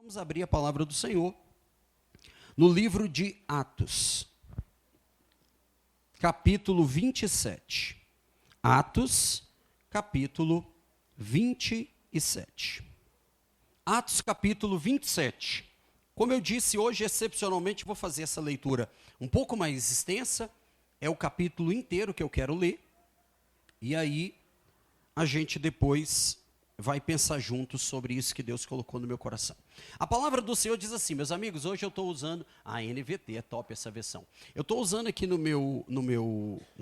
Vamos abrir a palavra do Senhor no livro de Atos, capítulo 27. Atos, capítulo 27. Atos, capítulo 27. Como eu disse, hoje, excepcionalmente, vou fazer essa leitura um pouco mais extensa. É o capítulo inteiro que eu quero ler. E aí, a gente depois vai pensar juntos sobre isso que Deus colocou no meu coração. A palavra do Senhor diz assim, meus amigos, hoje eu estou usando a NVT, é top essa versão. Eu estou usando aqui na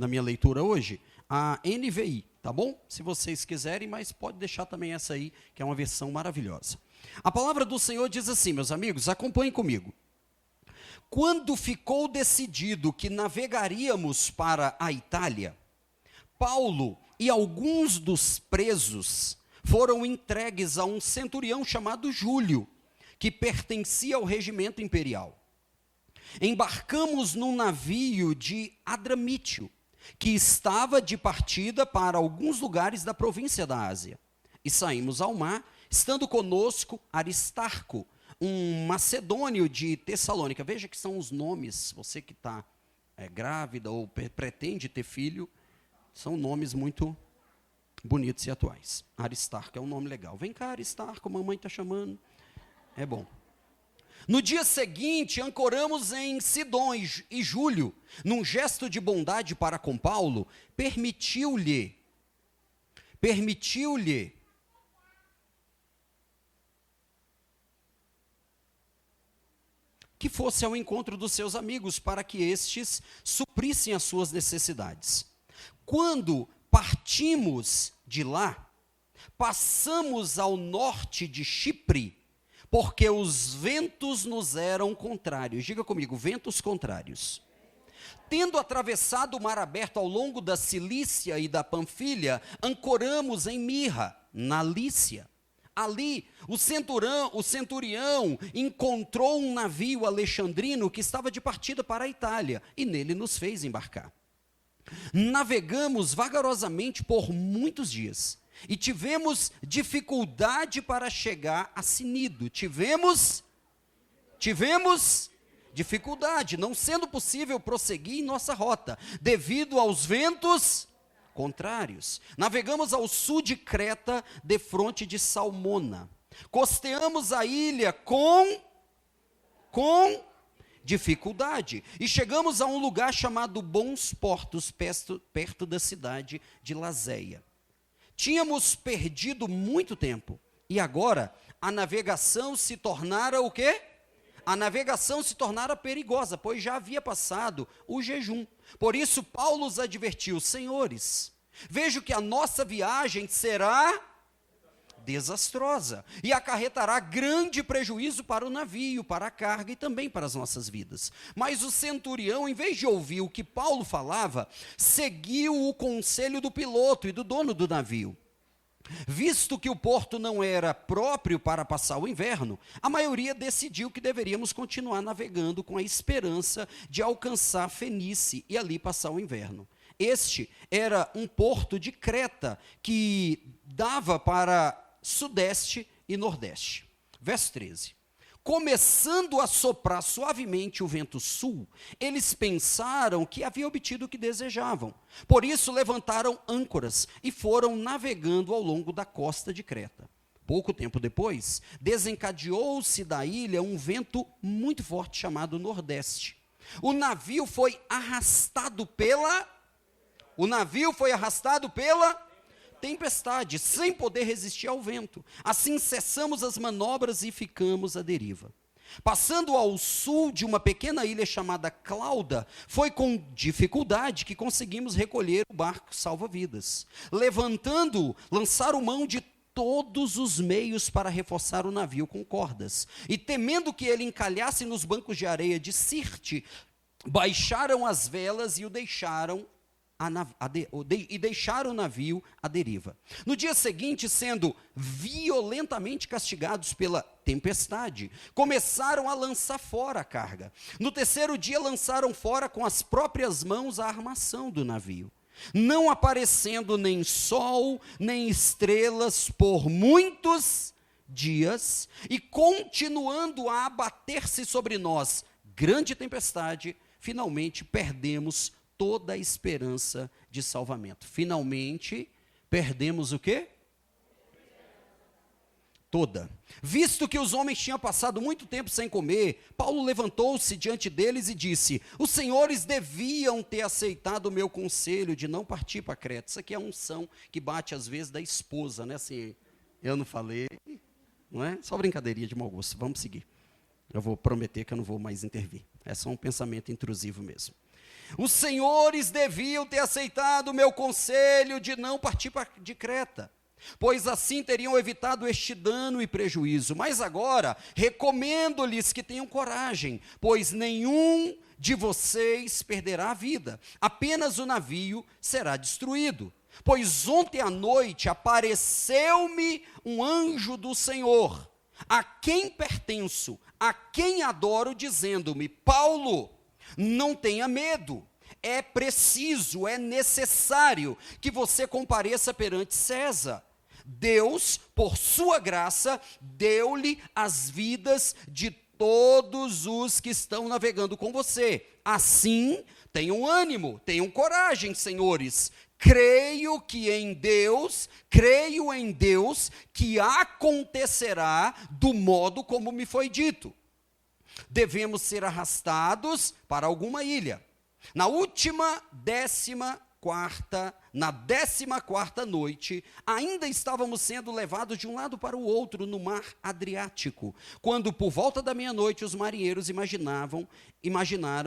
minha leitura hoje a NVI, tá bom? Se vocês quiserem, mas pode deixar também essa aí, que é uma versão maravilhosa. A palavra do Senhor diz assim, meus amigos, acompanhem comigo. Quando ficou decidido que navegaríamos para a Itália, Paulo e alguns dos presos foram entregues a um centurião chamado Júlio, que pertencia ao regimento imperial. Embarcamos num navio de Adramítio, que estava de partida para alguns lugares da província da Ásia. E saímos ao mar, estando conosco Aristarco, um macedônio de Tessalônica. Veja que são os nomes, você que está grávida ou pretende ter filho, são nomes muito bonitos e atuais. Aristarco é um nome legal. Vem cá, Aristarco, mamãe está chamando. É bom. No dia seguinte, ancoramos em Sidom e Júlio, num gesto de bondade para com Paulo, permitiu-lhe que fosse ao encontro dos seus amigos, para que estes suprissem as suas necessidades. Quando partimos de lá, passamos ao norte de Chipre, porque os ventos nos eram contrários. Diga comigo, ventos contrários. Tendo atravessado o mar aberto ao longo da Cilícia e da Panfilha, ancoramos em Mirra, na Lícia. Ali, o centurião encontrou um navio alexandrino que estava de partida para a Itália, e nele nos fez embarcar. Navegamos vagarosamente por muitos dias, e tivemos dificuldade para chegar a Cnido. Tivemos dificuldade, não sendo possível prosseguir em nossa rota, devido aos ventos contrários. Navegamos ao sul de Creta, defronte de Salmona. Costeamos a ilha com dificuldade, e chegamos a um lugar chamado Bons Portos, perto da cidade de Lazéia. Tínhamos perdido muito tempo, e agora a navegação se tornara o quê? A navegação se tornara perigosa, pois já havia passado o jejum. Por isso Paulo os advertiu: senhores, vejo que a nossa viagem será desastrosa e acarretará grande prejuízo para o navio, para a carga e também para as nossas vidas. Mas o centurião, em vez de ouvir o que Paulo falava, seguiu o conselho do piloto e do dono do navio. Visto que o porto não era próprio para passar o inverno, a maioria decidiu que deveríamos continuar navegando com a esperança de alcançar Fenície e ali passar o inverno. Este era um porto de Creta que dava para sudeste e nordeste. Verso 13. Começando a soprar suavemente o vento sul, eles pensaram que haviam obtido o que desejavam. Por isso levantaram âncoras e foram navegando ao longo da costa de Creta. Pouco tempo depois, desencadeou-se da ilha um vento muito forte chamado nordeste. O navio foi arrastado pela tempestade, sem poder resistir ao vento. Assim cessamos as manobras e ficamos à deriva. Passando ao sul de uma pequena ilha chamada Clauda, foi com dificuldade que conseguimos recolher o barco salva-vidas. Levantando-o, lançaram mão de todos os meios para reforçar o navio com cordas. E temendo que ele encalhasse nos bancos de areia de Sirte, baixaram as velas e o deixaram o navio à deriva. No dia seguinte, sendo violentamente castigados pela tempestade, começaram a lançar fora a carga. No terceiro dia, lançaram fora com as próprias mãos a armação do navio. Não aparecendo nem sol, nem estrelas por muitos dias, e continuando a abater-se sobre nós grande tempestade, finalmente perdemos toda a esperança de salvamento. Finalmente, perdemos o quê? Toda. Visto que os homens tinham passado muito tempo sem comer, Paulo levantou-se diante deles e disse: os senhores deviam ter aceitado o meu conselho de não partir para Creta. Isso aqui é a unção que bate às vezes da esposa, né? Assim, eu não falei, não é? Só brincadeirinha de mau gosto. Vamos seguir. Eu vou prometer que eu não vou mais intervir. É só um pensamento intrusivo mesmo. Os senhores deviam ter aceitado o meu conselho de não partir de Creta, pois assim teriam evitado este dano e prejuízo. Mas agora, recomendo-lhes que tenham coragem, pois nenhum de vocês perderá a vida, apenas o navio será destruído. Pois ontem à noite apareceu-me um anjo do Senhor, a quem pertenço, a quem adoro, dizendo-me: Paulo, não tenha medo, é preciso, é necessário que você compareça perante César. Deus, por sua graça, deu-lhe as vidas de todos os que estão navegando com você. Assim, tenham ânimo, tenham coragem, senhores. Creio em Deus que acontecerá do modo como me foi dito. Devemos ser arrastados para alguma ilha. Na 14ª noite, ainda estávamos sendo levados de um lado para o outro no mar Adriático, quando por volta da meia-noite os marinheiros imaginaram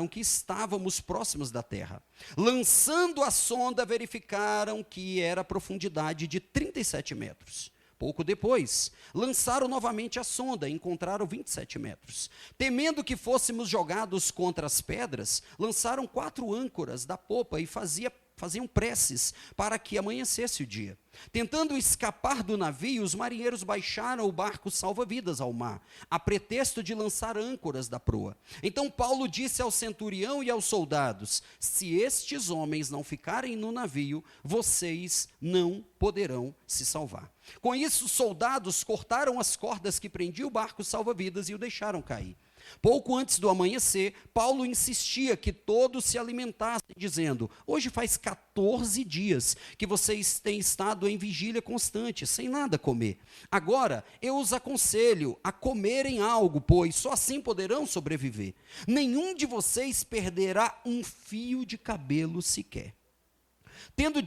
que estávamos próximos da terra. Lançando a sonda, verificaram que era a profundidade de 37 metros. Pouco depois, lançaram novamente a sonda e encontraram 27 metros. Temendo que fôssemos jogados contra as pedras, lançaram 4 âncoras da popa e faziam preces para que amanhecesse o dia. Tentando escapar do navio, os marinheiros baixaram o barco salva-vidas ao mar, a pretexto de lançar âncoras da proa. Então Paulo disse ao centurião e aos soldados: se estes homens não ficarem no navio, vocês não poderão se salvar. Com isso, os soldados cortaram as cordas que prendiam o barco salva-vidas e o deixaram cair. Pouco antes do amanhecer, Paulo insistia que todos se alimentassem, dizendo: hoje faz 14 dias que vocês têm estado em vigília constante, sem nada comer. Agora, eu os aconselho a comerem algo, pois só assim poderão sobreviver. Nenhum de vocês perderá um fio de cabelo sequer. Tendo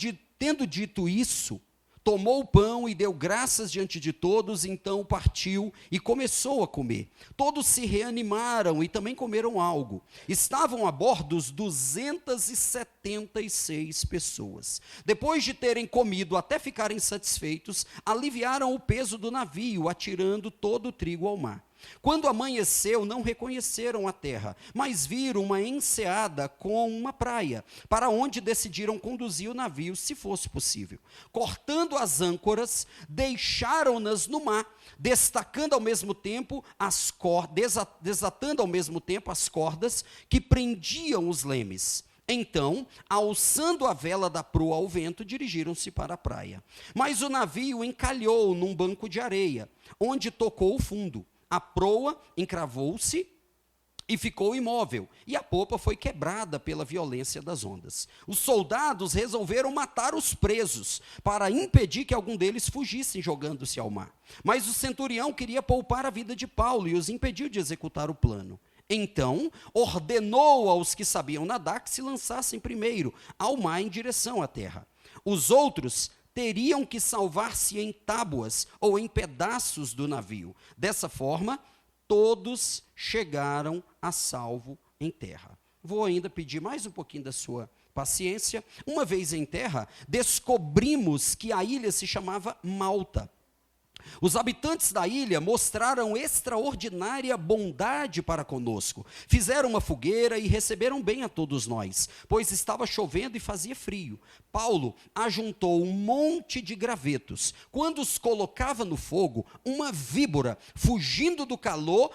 dito isso, tomou o pão e deu graças diante de todos, então partiu e começou a comer. Todos se reanimaram e também comeram algo. Estavam a bordo 276 pessoas. Depois de terem comido até ficarem satisfeitos, aliviaram o peso do navio, atirando todo o trigo ao mar. Quando amanheceu, não reconheceram a terra, mas viram uma enseada com uma praia, para onde decidiram conduzir o navio, se fosse possível. Cortando as âncoras, deixaram-nas no mar, desatando ao mesmo tempo as cordas que prendiam os lemes. Então, alçando a vela da proa ao vento, dirigiram-se para a praia. Mas o navio encalhou num banco de areia, onde tocou o fundo. A proa encravou-se e ficou imóvel, e a popa foi quebrada pela violência das ondas. Os soldados resolveram matar os presos, para impedir que algum deles fugissem jogando-se ao mar. Mas o centurião queria poupar a vida de Paulo e os impediu de executar o plano. Então, ordenou aos que sabiam nadar que se lançassem primeiro ao mar em direção à terra. Os outros teriam que salvar-se em tábuas ou em pedaços do navio. Dessa forma, todos chegaram a salvo em terra. Vou ainda pedir mais um pouquinho da sua paciência. Uma vez em terra, descobrimos que a ilha se chamava Malta. Os habitantes da ilha mostraram extraordinária bondade para conosco. Fizeram uma fogueira e receberam bem a todos nós, pois estava chovendo e fazia frio. Paulo ajuntou um monte de gravetos. Quando os colocava no fogo, uma víbora, fugindo do calor,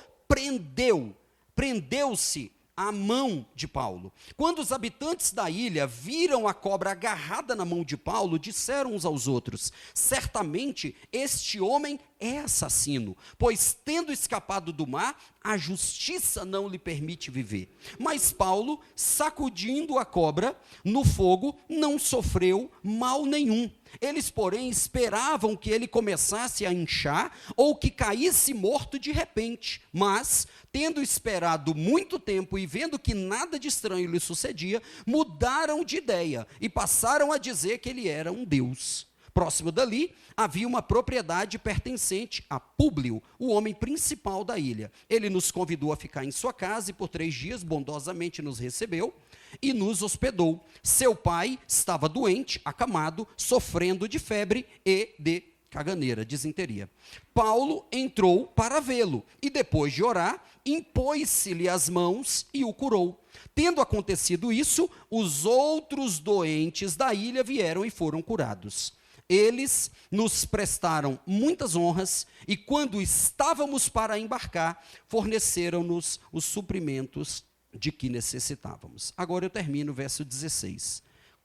prendeu-se à mão de Paulo. Quando os habitantes da ilha viram a cobra agarrada na mão de Paulo, disseram uns aos outros: certamente este homem é assassino, pois tendo escapado do mar, a justiça não lhe permite viver. Mas Paulo, sacudindo a cobra no fogo, não sofreu mal nenhum. Eles, porém, esperavam que ele começasse a inchar ou que caísse morto de repente. Mas, tendo esperado muito tempo e vendo que nada de estranho lhe sucedia, mudaram de ideia e passaram a dizer que ele era um deus. Próximo dali, havia uma propriedade pertencente a Públio, o homem principal da ilha. Ele nos convidou a ficar em sua casa e por 3 dias bondosamente nos recebeu e nos hospedou. Seu pai estava doente, acamado, sofrendo de febre e de caganeira, disenteria. Paulo entrou para vê-lo e depois de orar, impôs-se-lhe as mãos e o curou. Tendo acontecido isso, os outros doentes da ilha vieram e foram curados. Eles nos prestaram muitas honras e, quando estávamos para embarcar, forneceram-nos os suprimentos de que necessitávamos. Agora eu termino o verso 16.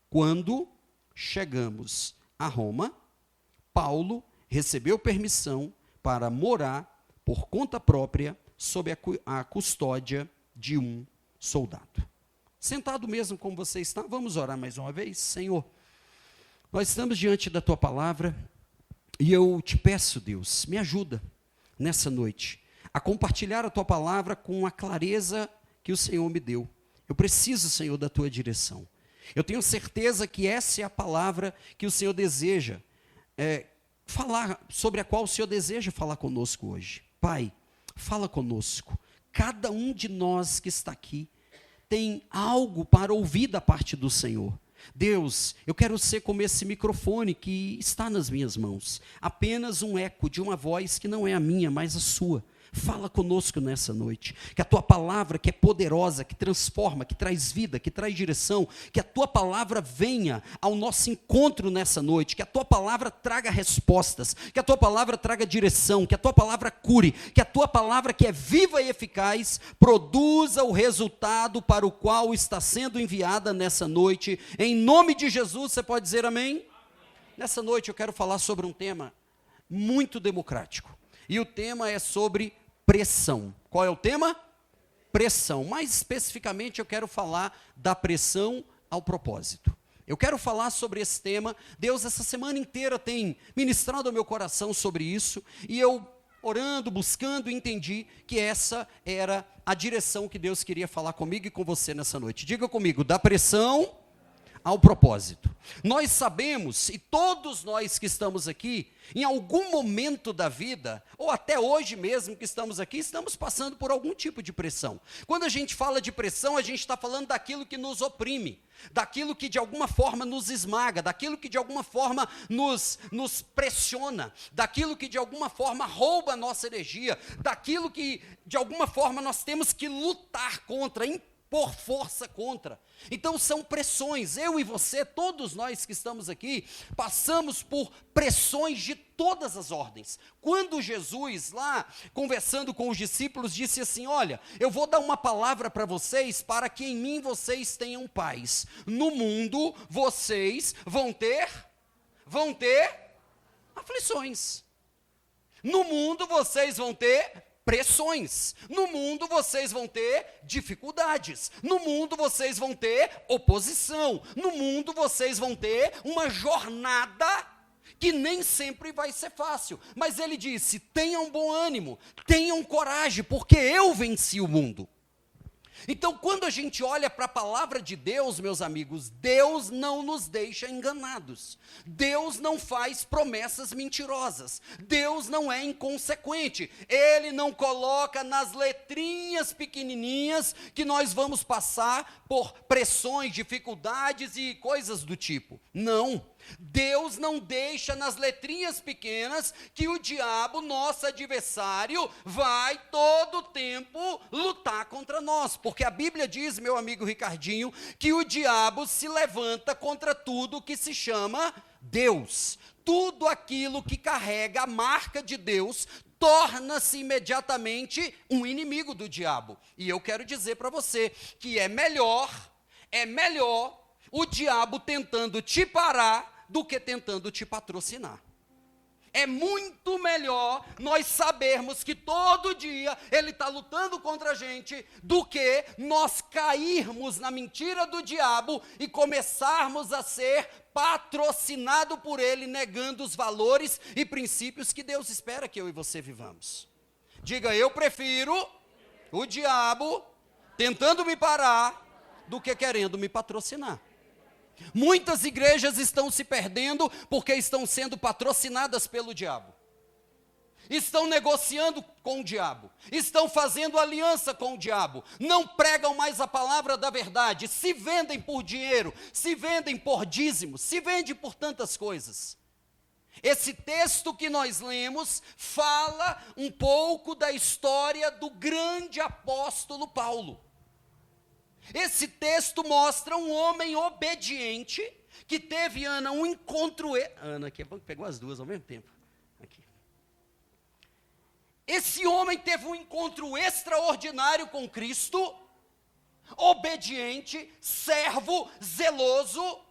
Quando chegamos a Roma, Paulo recebeu permissão para morar por conta própria sob a custódia de um soldado. Sentado mesmo como você está, vamos orar mais uma vez. Senhor, nós estamos diante da Tua palavra e eu te peço, Deus, me ajuda nessa noite a compartilhar a Tua palavra com a clareza que o Senhor me deu. Eu preciso, Senhor, da Tua direção. Eu tenho certeza que essa é a palavra que o Senhor deseja falar, sobre a qual o Senhor deseja falar conosco hoje. Pai, fala conosco. Cada um de nós que está aqui tem algo para ouvir da parte do Senhor. Deus, eu quero ser como esse microfone que está nas minhas mãos, apenas um eco de uma voz que não é a minha, mas a sua. Fala conosco nessa noite, que a Tua palavra, que é poderosa, que transforma, que traz vida, que traz direção, que a Tua palavra venha ao nosso encontro nessa noite, que a Tua palavra traga respostas, que a Tua palavra traga direção, que a Tua palavra cure, que a Tua palavra, que é viva e eficaz, produza o resultado para o qual está sendo enviada nessa noite. Em nome de Jesus, você pode dizer amém? Amém. Nessa noite eu quero falar sobre um tema muito democrático, e o tema é sobre pressão. Qual é o tema? Pressão. Mais especificamente, eu quero falar da pressão ao propósito. Eu quero falar sobre esse tema. Deus, essa semana inteira, tem ministrado ao meu coração sobre isso, e eu, orando, buscando, entendi que essa era a direção que Deus queria falar comigo e com você nessa noite. Diga comigo, da pressão ao propósito. Nós sabemos, e todos nós que estamos aqui, em algum momento da vida, ou até hoje mesmo que estamos aqui, estamos passando por algum tipo de pressão. Quando a gente fala de pressão, a gente está falando daquilo que nos oprime, daquilo que de alguma forma nos esmaga, daquilo que de alguma forma nos pressiona, daquilo que de alguma forma rouba a nossa energia, daquilo que de alguma forma nós temos que lutar contra, por força contra. Então são pressões. Eu e você, todos nós que estamos aqui, passamos por pressões de todas as ordens. Quando Jesus, lá conversando com os discípulos, disse assim: olha, eu vou dar uma palavra para vocês, para que em mim vocês tenham paz. No mundo vocês vão ter aflições. No mundo vocês vão ter pressões. No mundo vocês vão ter dificuldades. No mundo vocês vão ter oposição. No mundo vocês vão ter uma jornada que nem sempre vai ser fácil. Mas ele disse: tenham bom ânimo, tenham coragem, porque eu venci o mundo. Então, quando a gente olha para a palavra de Deus, meus amigos, Deus não nos deixa enganados. Deus não faz promessas mentirosas. Deus não é inconsequente. Ele não coloca nas letrinhas pequenininhas que nós vamos passar por pressões, dificuldades e coisas do tipo. Não. Deus não deixa nas letrinhas pequenas que o diabo, nosso adversário, vai todo o tempo lutar contra nós, porque a Bíblia diz, meu amigo Ricardinho, que o diabo se levanta contra tudo que se chama Deus. Tudo aquilo que carrega a marca de Deus torna-se imediatamente um inimigo do diabo. E eu quero dizer para você que é melhor o diabo tentando te parar do que tentando te patrocinar. É muito melhor nós sabermos que todo dia ele está lutando contra a gente, do que nós cairmos na mentira do diabo e começarmos a ser patrocinado por ele, negando os valores e princípios que Deus espera que eu e você vivamos. Diga, eu prefiro o diabo tentando me parar do que querendo me patrocinar. Muitas igrejas estão se perdendo porque estão sendo patrocinadas pelo diabo. Estão negociando com o diabo. Estão fazendo aliança com o diabo. Não pregam mais a palavra da verdade. Se vendem por dinheiro, se vendem por dízimos, se vendem por tantas coisas. Esse texto que nós lemos fala um pouco da história do grande apóstolo Paulo. Esse texto mostra um homem obediente que teve, Ana, um encontro... Ana, aqui é bom que pegou as duas ao mesmo tempo. Aqui. Esse homem teve um encontro extraordinário com Cristo, obediente, servo, zeloso,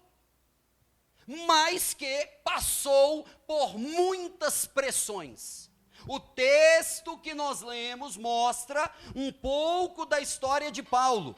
mas que passou por muitas pressões. O texto que nós lemos mostra um pouco da história de Paulo.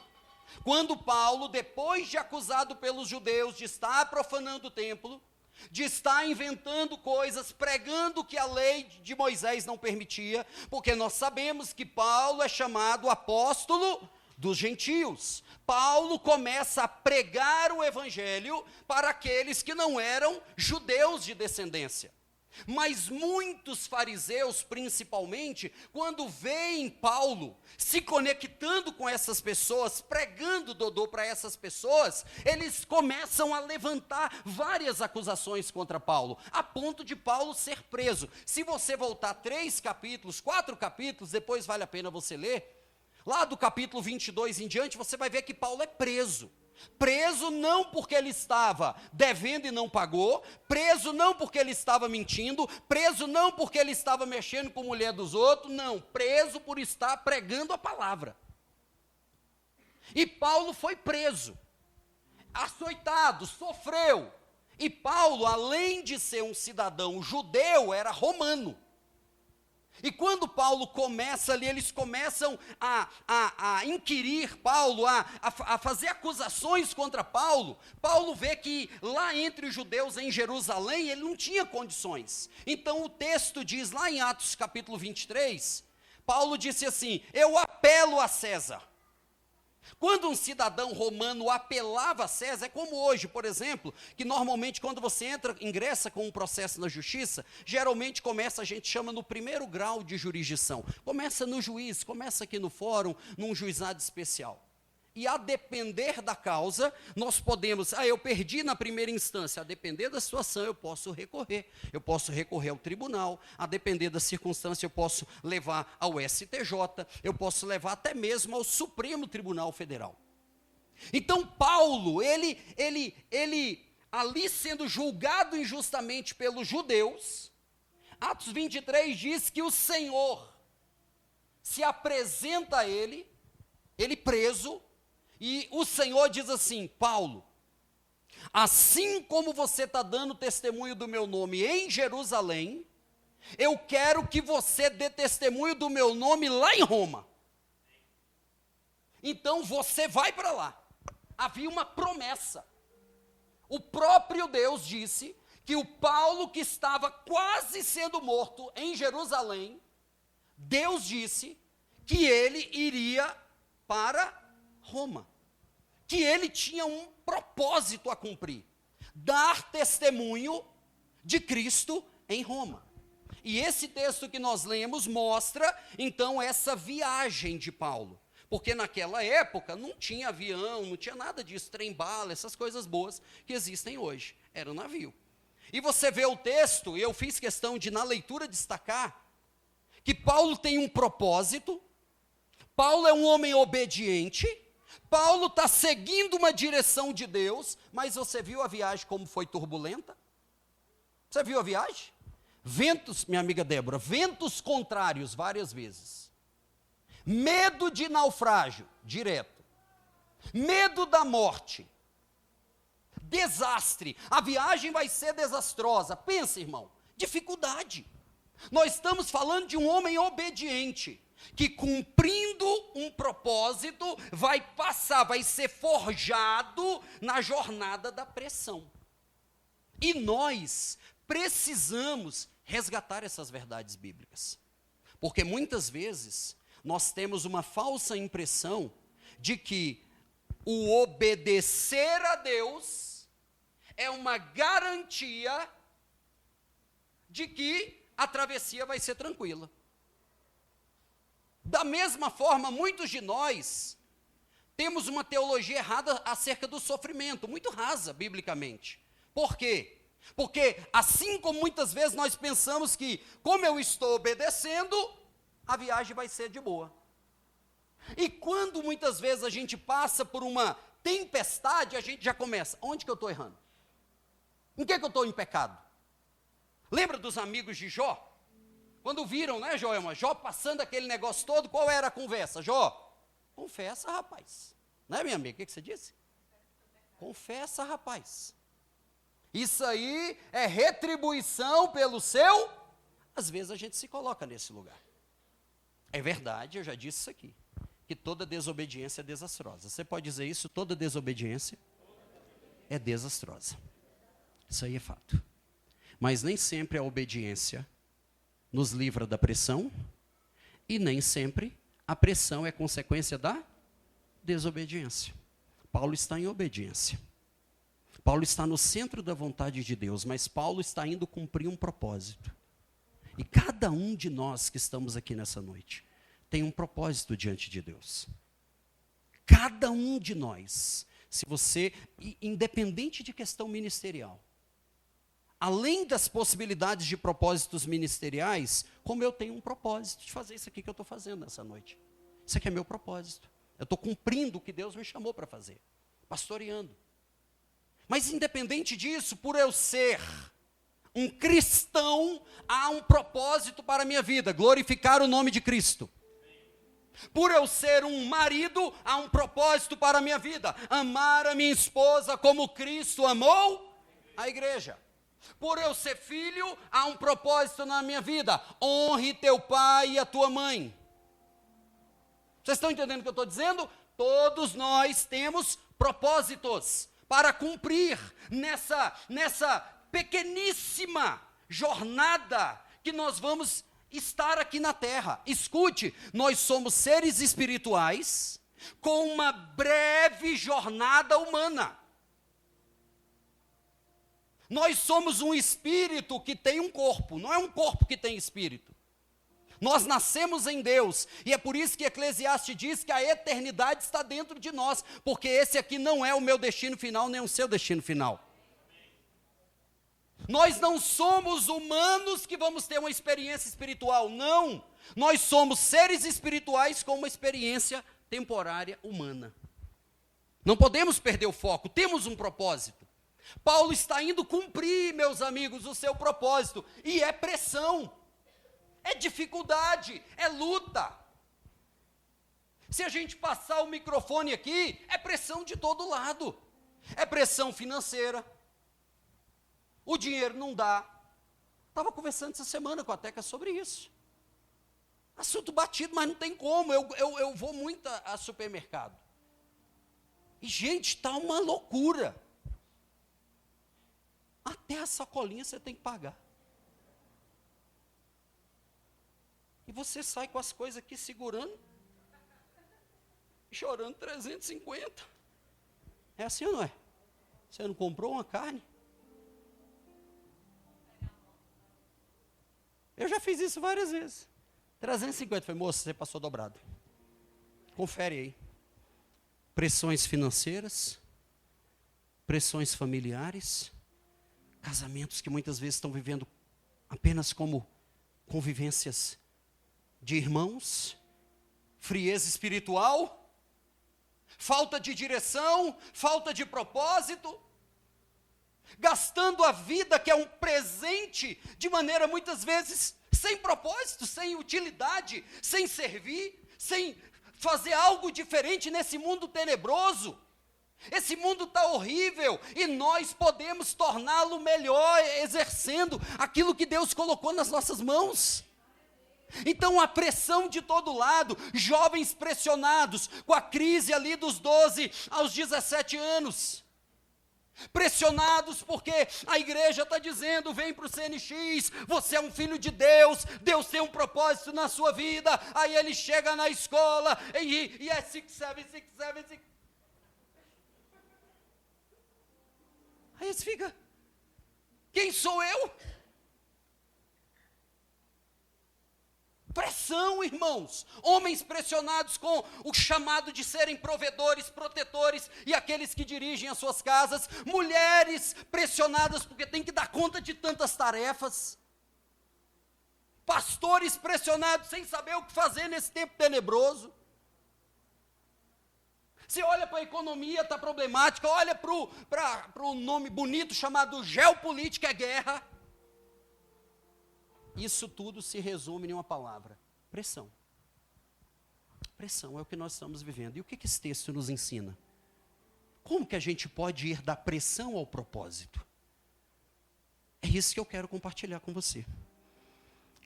Quando Paulo, depois de acusado pelos judeus de estar profanando o templo, de estar inventando coisas, pregando que a lei de Moisés não permitia, porque nós sabemos que Paulo é chamado apóstolo dos gentios. Paulo começa a pregar o evangelho para aqueles que não eram judeus de descendência. Mas muitos fariseus, principalmente, quando veem Paulo se conectando com essas pessoas, pregando Dodô para essas pessoas, eles começam a levantar várias acusações contra Paulo, a ponto de Paulo ser preso. Se você voltar 3 capítulos, 4 capítulos, depois vale a pena você ler, lá do capítulo 22 em diante, você vai ver que Paulo é preso. Preso não porque ele estava devendo e não pagou, preso não porque ele estava mentindo, preso não porque ele estava mexendo com a mulher dos outros, não, preso por estar pregando a palavra. E Paulo foi preso, açoitado, sofreu. E Paulo, além de ser um cidadão judeu, era romano. E quando Paulo começa ali, eles começam a inquirir Paulo, a fazer acusações contra Paulo. Paulo vê que lá entre os judeus em Jerusalém, ele não tinha condições. Então o texto diz lá em Atos capítulo 23, Paulo disse assim, eu apelo a César. Quando um cidadão romano apelava a César, é como hoje, por exemplo, que normalmente quando você ingressa com um processo na justiça, geralmente começa, a gente chama no primeiro grau de jurisdição. Começa no juiz, começa aqui no fórum, num juizado especial. E a depender da causa, nós podemos, eu perdi na primeira instância, a depender da situação eu posso recorrer ao tribunal, a depender da circunstância eu posso levar ao STJ, eu posso levar até mesmo ao Supremo Tribunal Federal. Então Paulo, ele ali sendo julgado injustamente pelos judeus, Atos 23 diz que o Senhor se apresenta a ele preso, e o Senhor diz assim, Paulo, assim como você está dando testemunho do meu nome em Jerusalém, eu quero que você dê testemunho do meu nome lá em Roma. Então você vai para lá. Havia uma promessa. O próprio Deus disse que o Paulo que estava quase sendo morto em Jerusalém, Deus disse que ele iria para Roma, que ele tinha um propósito a cumprir, dar testemunho de Cristo em Roma. E esse texto que nós lemos mostra, então, essa viagem de Paulo, porque naquela época não tinha avião, não tinha nada disso, trem-bala, essas coisas boas que existem hoje, era um navio. E você vê o texto, e eu fiz questão de, na leitura, destacar, que Paulo tem um propósito, Paulo é um homem obediente, Paulo está seguindo uma direção de Deus, mas você viu a viagem como foi turbulenta? Você viu a viagem? Ventos, minha amiga Débora, ventos contrários várias vezes. Medo de naufrágio, direto. Medo da morte. Desastre. A viagem vai ser desastrosa. Pensa, irmão, Dificuldade. Nós estamos falando de um homem obediente, que cumprindo um propósito, vai passar, vai ser forjado na jornada da pressão. E nós precisamos resgatar essas verdades bíblicas. Porque muitas vezes nós temos uma falsa impressão de que o obedecer a Deus é uma garantia de que a travessia vai ser tranquila. Da mesma forma, muitos de nós temos uma teologia errada acerca do sofrimento, muito rasa biblicamente. Por quê? Porque assim como muitas vezes nós pensamos que, como eu estou obedecendo, a viagem vai ser de boa. E quando muitas vezes a gente passa por uma tempestade, a gente já começa, onde que eu estou errando? Em que eu estou em pecado? Lembra dos amigos de Jó? Quando viram, né, Joelma? Jó passando aquele negócio todo, qual era a conversa? Jó, confessa, rapaz. Não é, minha amiga? O que você disse? Confessa, rapaz. Isso aí é retribuição pelo seu... Às vezes a gente se coloca nesse lugar. É verdade, eu já disse isso aqui, que toda desobediência é desastrosa. Você pode dizer isso? Toda desobediência é desastrosa. Isso aí é fato. Mas nem sempre a obediência nos livra da pressão, e nem sempre a pressão é consequência da desobediência. Paulo está em obediência. Paulo está no centro da vontade de Deus, mas Paulo está indo cumprir um propósito. E cada um de nós que estamos aqui nessa noite tem um propósito diante de Deus. Cada um de nós, se você, independente de questão ministerial, além das possibilidades de propósitos ministeriais, como eu tenho um propósito de fazer isso aqui que eu estou fazendo nessa noite. Isso aqui é meu propósito. Eu estou cumprindo o que Deus me chamou para fazer, pastoreando. Mas independente disso, por eu ser um cristão, há um propósito para a minha vida, glorificar o nome de Cristo. Por eu ser um marido, há um propósito para a minha vida, amar a minha esposa como Cristo amou a igreja. Por eu ser filho, há um propósito na minha vida, honre teu pai e a tua mãe. Vocês estão entendendo o que eu estou dizendo? Todos nós temos propósitos para cumprir nessa pequeníssima jornada que nós vamos estar aqui na terra. Escute, nós somos seres espirituais com uma breve jornada humana. Nós somos um espírito que tem um corpo, não é um corpo que tem espírito. Nós nascemos em Deus, e é por isso que Eclesiastes diz que a eternidade está dentro de nós, porque esse aqui não é o meu destino final, nem o seu destino final. Nós não somos humanos que vamos ter uma experiência espiritual, não. Nós somos seres espirituais com uma experiência temporária humana. Não podemos perder o foco, temos um propósito. Paulo está indo cumprir, meus amigos, o seu propósito, e é pressão. É dificuldade, é luta. Se a gente passar o microfone aqui, é pressão de todo lado. É pressão financeira. O dinheiro não dá. Estava conversando essa semana com a Teca sobre isso. Assunto batido, mas não tem como. Eu vou muito a supermercado. E, gente, está uma loucura. Até a sacolinha você tem que pagar. E você sai com as coisas aqui segurando, chorando 350. É assim ou não é? Você não comprou uma carne? Eu já fiz isso várias vezes. 350. Falei, moça, você passou dobrado. Confere aí. Pressões financeiras, pressões familiares, casamentos que muitas vezes estão vivendo apenas como convivências de irmãos, frieza espiritual, falta de direção, falta de propósito, gastando a vida, que é um presente, de maneira muitas vezes sem propósito, sem utilidade, sem servir, sem fazer algo diferente nesse mundo tenebroso. Esse mundo está horrível e nós podemos torná-lo melhor exercendo aquilo que Deus colocou nas nossas mãos. Então a pressão de todo lado, jovens pressionados com a crise ali dos 12 aos 17 anos. Pressionados porque a igreja está dizendo, vem para o CNX, você é um filho de Deus, Deus tem um propósito na sua vida. Aí ele chega na escola e é 6-7. Aí eles ficam, quem sou eu? Pressão, irmãos, homens pressionados com o chamado de serem provedores, protetores e aqueles que dirigem as suas casas, mulheres pressionadas porque têm que dar conta de tantas tarefas, pastores pressionados sem saber o que fazer nesse tempo tenebroso. Você olha para a economia, está problemática, olha para o nome bonito chamado geopolítica, é guerra. Isso tudo se resume em uma palavra: pressão. Pressão é o que nós estamos vivendo. E o que esse texto nos ensina? Como que a gente pode ir da pressão ao propósito? É isso que eu quero compartilhar com você.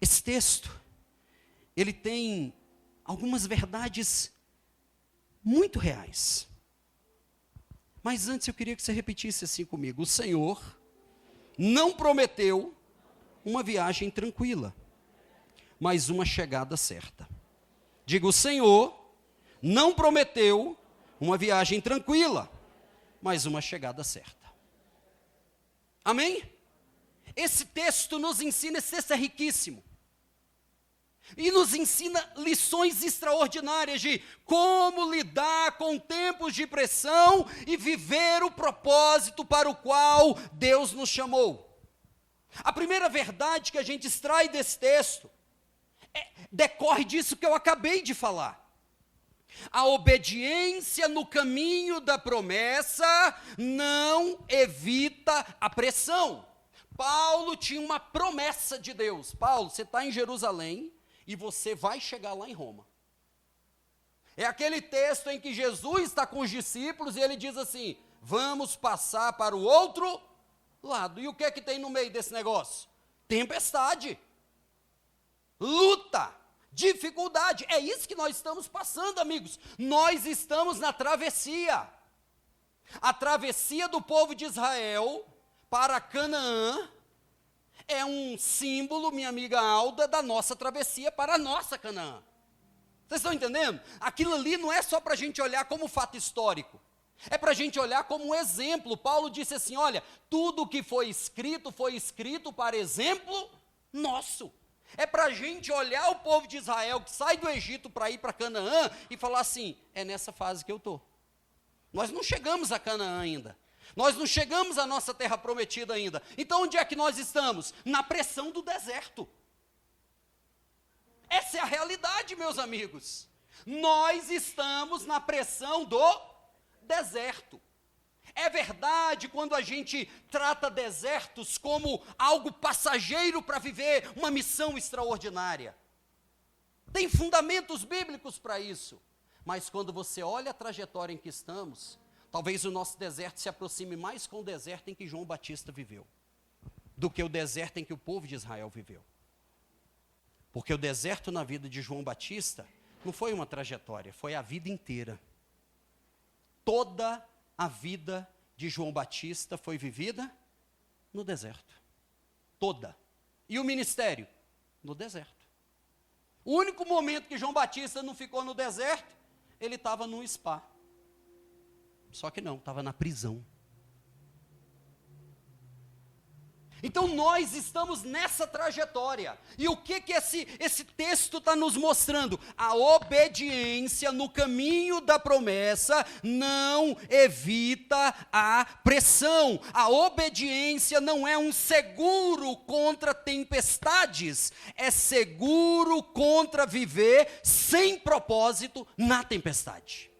Esse texto, ele tem algumas verdades muito reais. Mas antes eu queria que você repetisse assim comigo: o Senhor não prometeu uma viagem tranquila, mas uma chegada certa. Diga: o Senhor não prometeu uma viagem tranquila, mas uma chegada certa. Amém? Esse texto nos ensina, esse texto é riquíssimo, e nos ensina lições extraordinárias de como lidar com tempos de pressão e viver o propósito para o qual Deus nos chamou. A primeira verdade que a gente extrai desse texto decorre disso que eu acabei de falar. A obediência no caminho da promessa não evita a pressão. Paulo tinha uma promessa de Deus. Paulo, você está em Jerusalém e você vai chegar lá em Roma. É aquele texto em que Jesus está com os discípulos e ele diz assim: vamos passar para o outro lado. E o que é que tem no meio desse negócio? Tempestade, luta, dificuldade. É isso que nós estamos passando, amigos. Nós estamos na travessia. A travessia do povo de Israel para Canaã é um símbolo, minha amiga Alda, da nossa travessia para a nossa Canaã. Vocês estão entendendo? Aquilo ali não é só para a gente olhar como fato histórico. É para a gente olhar como um exemplo. Paulo disse assim: olha, tudo que foi escrito para exemplo nosso. É para a gente olhar o povo de Israel que sai do Egito para ir para Canaã e falar assim: é nessa fase que eu estou. Nós não chegamos a Canaã ainda. Nós não chegamos à nossa terra prometida ainda. Então onde é que nós estamos? Na pressão do deserto. Essa é a realidade, meus amigos. Nós estamos na pressão do deserto. É verdade quando a gente trata desertos como algo passageiro para viver uma missão extraordinária. Tem fundamentos bíblicos para isso. Mas quando você olha a trajetória em que estamos, talvez o nosso deserto se aproxime mais com o deserto em que João Batista viveu, do que o deserto em que o povo de Israel viveu. Porque o deserto na vida de João Batista não foi uma trajetória, foi a vida inteira. Toda a vida de João Batista foi vivida no deserto. Toda. E o ministério? No deserto. O único momento que João Batista não ficou no deserto, ele estava num spa. Só que não, estava na prisão. Então nós estamos nessa trajetória. E o que esse texto está nos mostrando? A obediência no caminho da promessa não evita a pressão. A obediência não é um seguro contra tempestades. É seguro contra viver sem propósito na tempestade.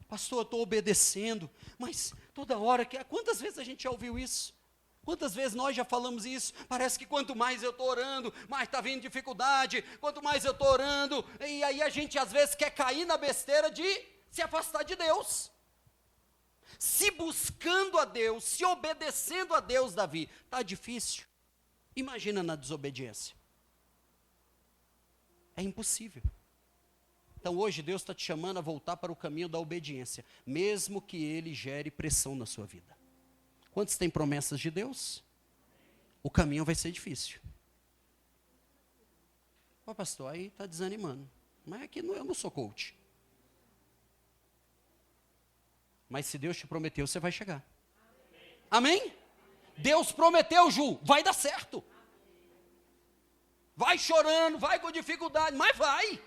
Pastor, eu estou obedecendo, mas toda hora, quantas vezes a gente já ouviu isso? Quantas vezes nós já falamos isso? Parece que quanto mais eu estou orando, mais está vindo dificuldade, quanto mais eu estou orando, e aí a gente às vezes quer cair na besteira de se afastar de Deus. Se buscando a Deus, se obedecendo a Deus, Davi, está difícil. Imagina na desobediência. É impossível. Então hoje Deus está te chamando a voltar para o caminho da obediência, mesmo que ele gere pressão na sua vida. Quantos têm promessas de Deus? O caminho vai ser difícil. Ó, pastor, aí está desanimando. Mas é que eu não sou coach. Mas se Deus te prometeu, você vai chegar. Amém? Deus prometeu, Ju, vai dar certo. Vai chorando, vai com dificuldade, mas vai.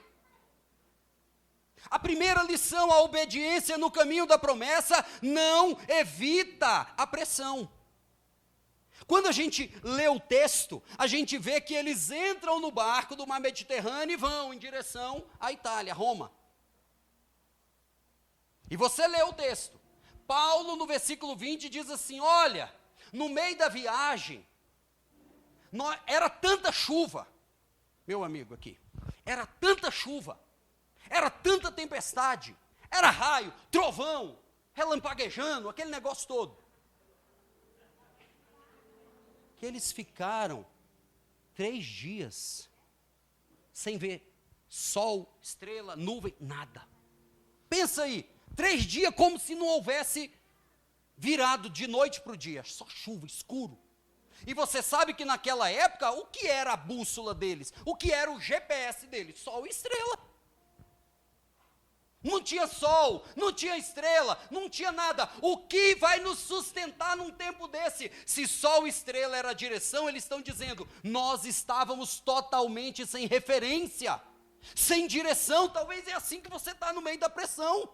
A primeira lição, a obediência no caminho da promessa, não evita a pressão. Quando a gente lê o texto, a gente vê que eles entram no barco do mar Mediterrâneo e vão em direção à Itália, Roma. E você lê o texto. Paulo, no versículo 20, diz assim, olha, no meio da viagem, era tanta chuva, meu amigo aqui, era tanta chuva, era tanta tempestade, era raio, trovão, relampaguejando, aquele negócio todo, que eles ficaram 3 dias sem ver sol, estrela, nuvem, nada. Pensa aí, 3 dias como se não houvesse virado de noite para o dia, só chuva, escuro. E você sabe que naquela época, o que era a bússola deles? O que era o GPS deles? Sol e estrela. Não tinha sol, não tinha estrela, não tinha nada. O que vai nos sustentar num tempo desse? Se sol e estrela era a direção, eles estão dizendo, nós estávamos totalmente sem referência, sem direção. Talvez é assim que você está no meio da pressão.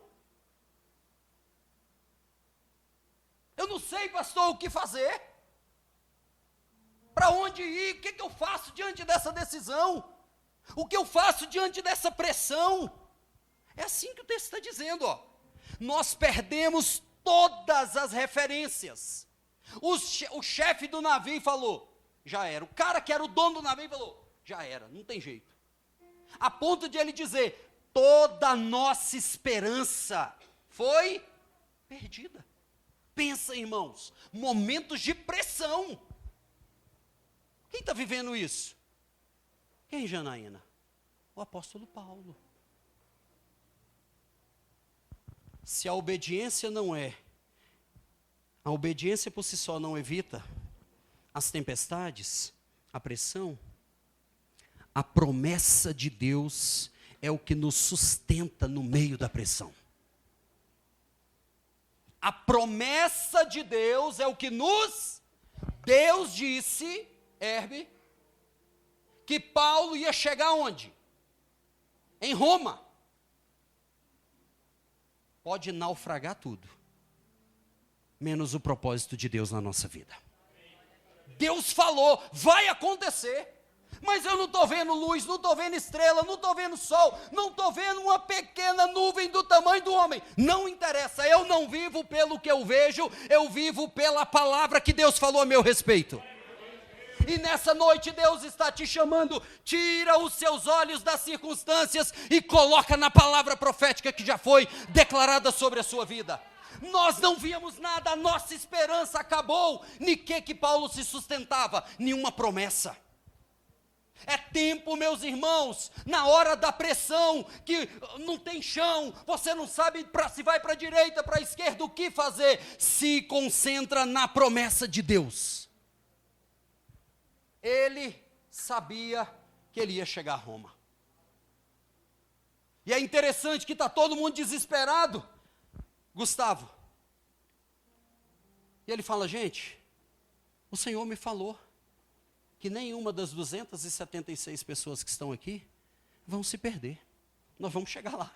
Eu não sei, pastor, o que fazer. Para onde ir? O que eu faço diante dessa decisão? O que eu faço diante dessa pressão? É assim que o texto está dizendo, ó. Nós perdemos todas as referências. O chefe do navio falou, já era. O cara que era o dono do navio falou, já era, não tem jeito. A ponto de ele dizer, toda a nossa esperança foi perdida. Pensa, irmãos, momentos de pressão. Quem está vivendo isso? Quem, Janaína? O apóstolo Paulo. Se a obediência a obediência por si só não evita as tempestades, a pressão, a promessa de Deus é o que nos sustenta no meio da pressão. A promessa de Deus é o que Deus disse, Herbe, que Paulo ia chegar onde? Em Roma. Pode naufragar tudo, menos o propósito de Deus na nossa vida. Deus falou, vai acontecer, mas eu não estou vendo luz, não estou vendo estrela, não estou vendo sol, não estou vendo uma pequena nuvem do tamanho do homem. Não interessa, eu não vivo pelo que eu vejo, eu vivo pela palavra que Deus falou a meu respeito. E nessa noite Deus está te chamando, tira os seus olhos das circunstâncias e coloca na palavra profética que já foi declarada sobre a sua vida. Nós não víamos nada, a nossa esperança acabou. Em que Paulo se sustentava? Nenhuma promessa. É tempo, meus irmãos, na hora da pressão, que não tem chão, você não sabe se vai para a direita, para a esquerda, o que fazer. Se concentra na promessa de Deus. Ele sabia que ele ia chegar a Roma. E é interessante que está todo mundo desesperado, Gustavo. E ele fala, gente, o Senhor me falou que nenhuma das 276 pessoas que estão aqui vão se perder. Nós vamos chegar lá.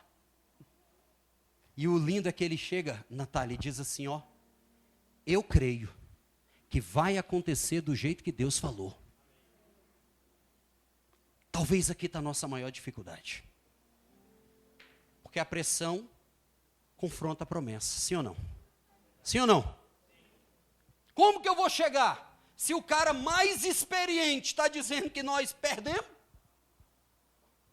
E o lindo é que ele chega, Natália, e diz assim, ó, eu creio que vai acontecer do jeito que Deus falou. Talvez aqui está a nossa maior dificuldade. Porque a pressão confronta a promessa, sim ou não? Sim ou não? Como que eu vou chegar? Se o cara mais experiente está dizendo que nós perdemos?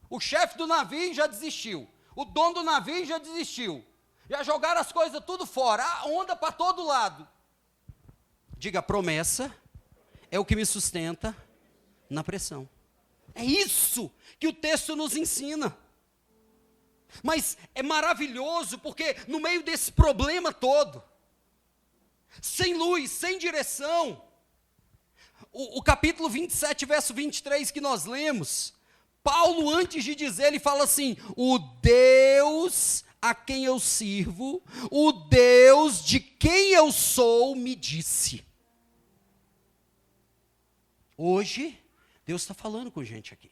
O chefe do navio já desistiu. O dono do navio já desistiu. Já jogaram as coisas tudo fora, a onda para todo lado. Diga, promessa é o que me sustenta na pressão. É isso que o texto nos ensina. Mas é maravilhoso porque no meio desse problema todo, sem luz, sem direção, o capítulo 27, verso 23 que nós lemos, Paulo, antes de dizer, ele fala assim: o Deus a quem eu sirvo, o Deus de quem eu sou, me disse. Hoje, Deus está falando com gente aqui.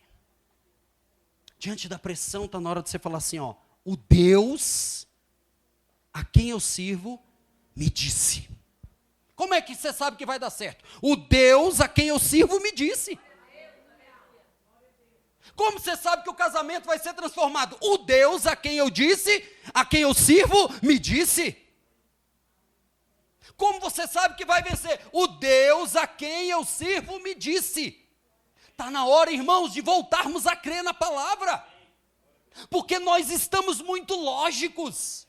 Diante da pressão, está na hora de você falar assim, ó, o Deus a quem eu sirvo, me disse. Como é que você sabe que vai dar certo? O Deus a quem eu sirvo, me disse. Como você sabe que o casamento vai ser transformado? O Deus a quem eu disse, a quem eu sirvo, me disse. Como você sabe que vai vencer? O Deus a quem eu sirvo, me disse. Está na hora, irmãos, de voltarmos a crer na palavra. Porque nós estamos muito lógicos.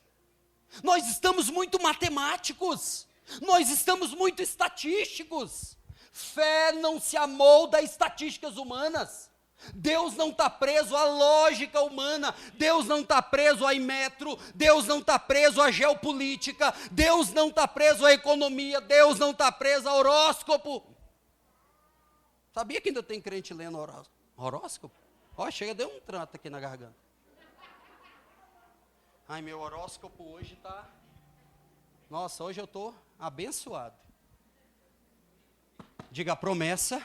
Nós estamos muito matemáticos. Nós estamos muito estatísticos. Fé não se amolda a estatísticas humanas. Deus não está preso à lógica humana, Deus não está preso a Imetro, Deus não está preso à geopolítica, Deus não está preso à economia, Deus não está preso ao horóscopo. Sabia que ainda tem crente lendo horóscopo? Ó, chega, deu um trato aqui na garganta. Ai, meu horóscopo hoje está... Nossa, hoje eu estou abençoado. Diga, a promessa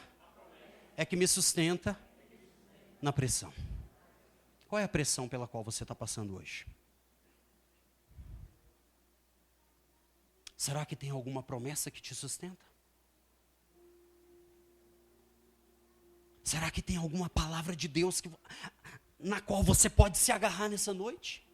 é que me sustenta na pressão. Qual é a pressão pela qual você está passando hoje? Será que tem alguma promessa que te sustenta? Será que tem alguma palavra de Deus na qual você pode se agarrar nessa noite?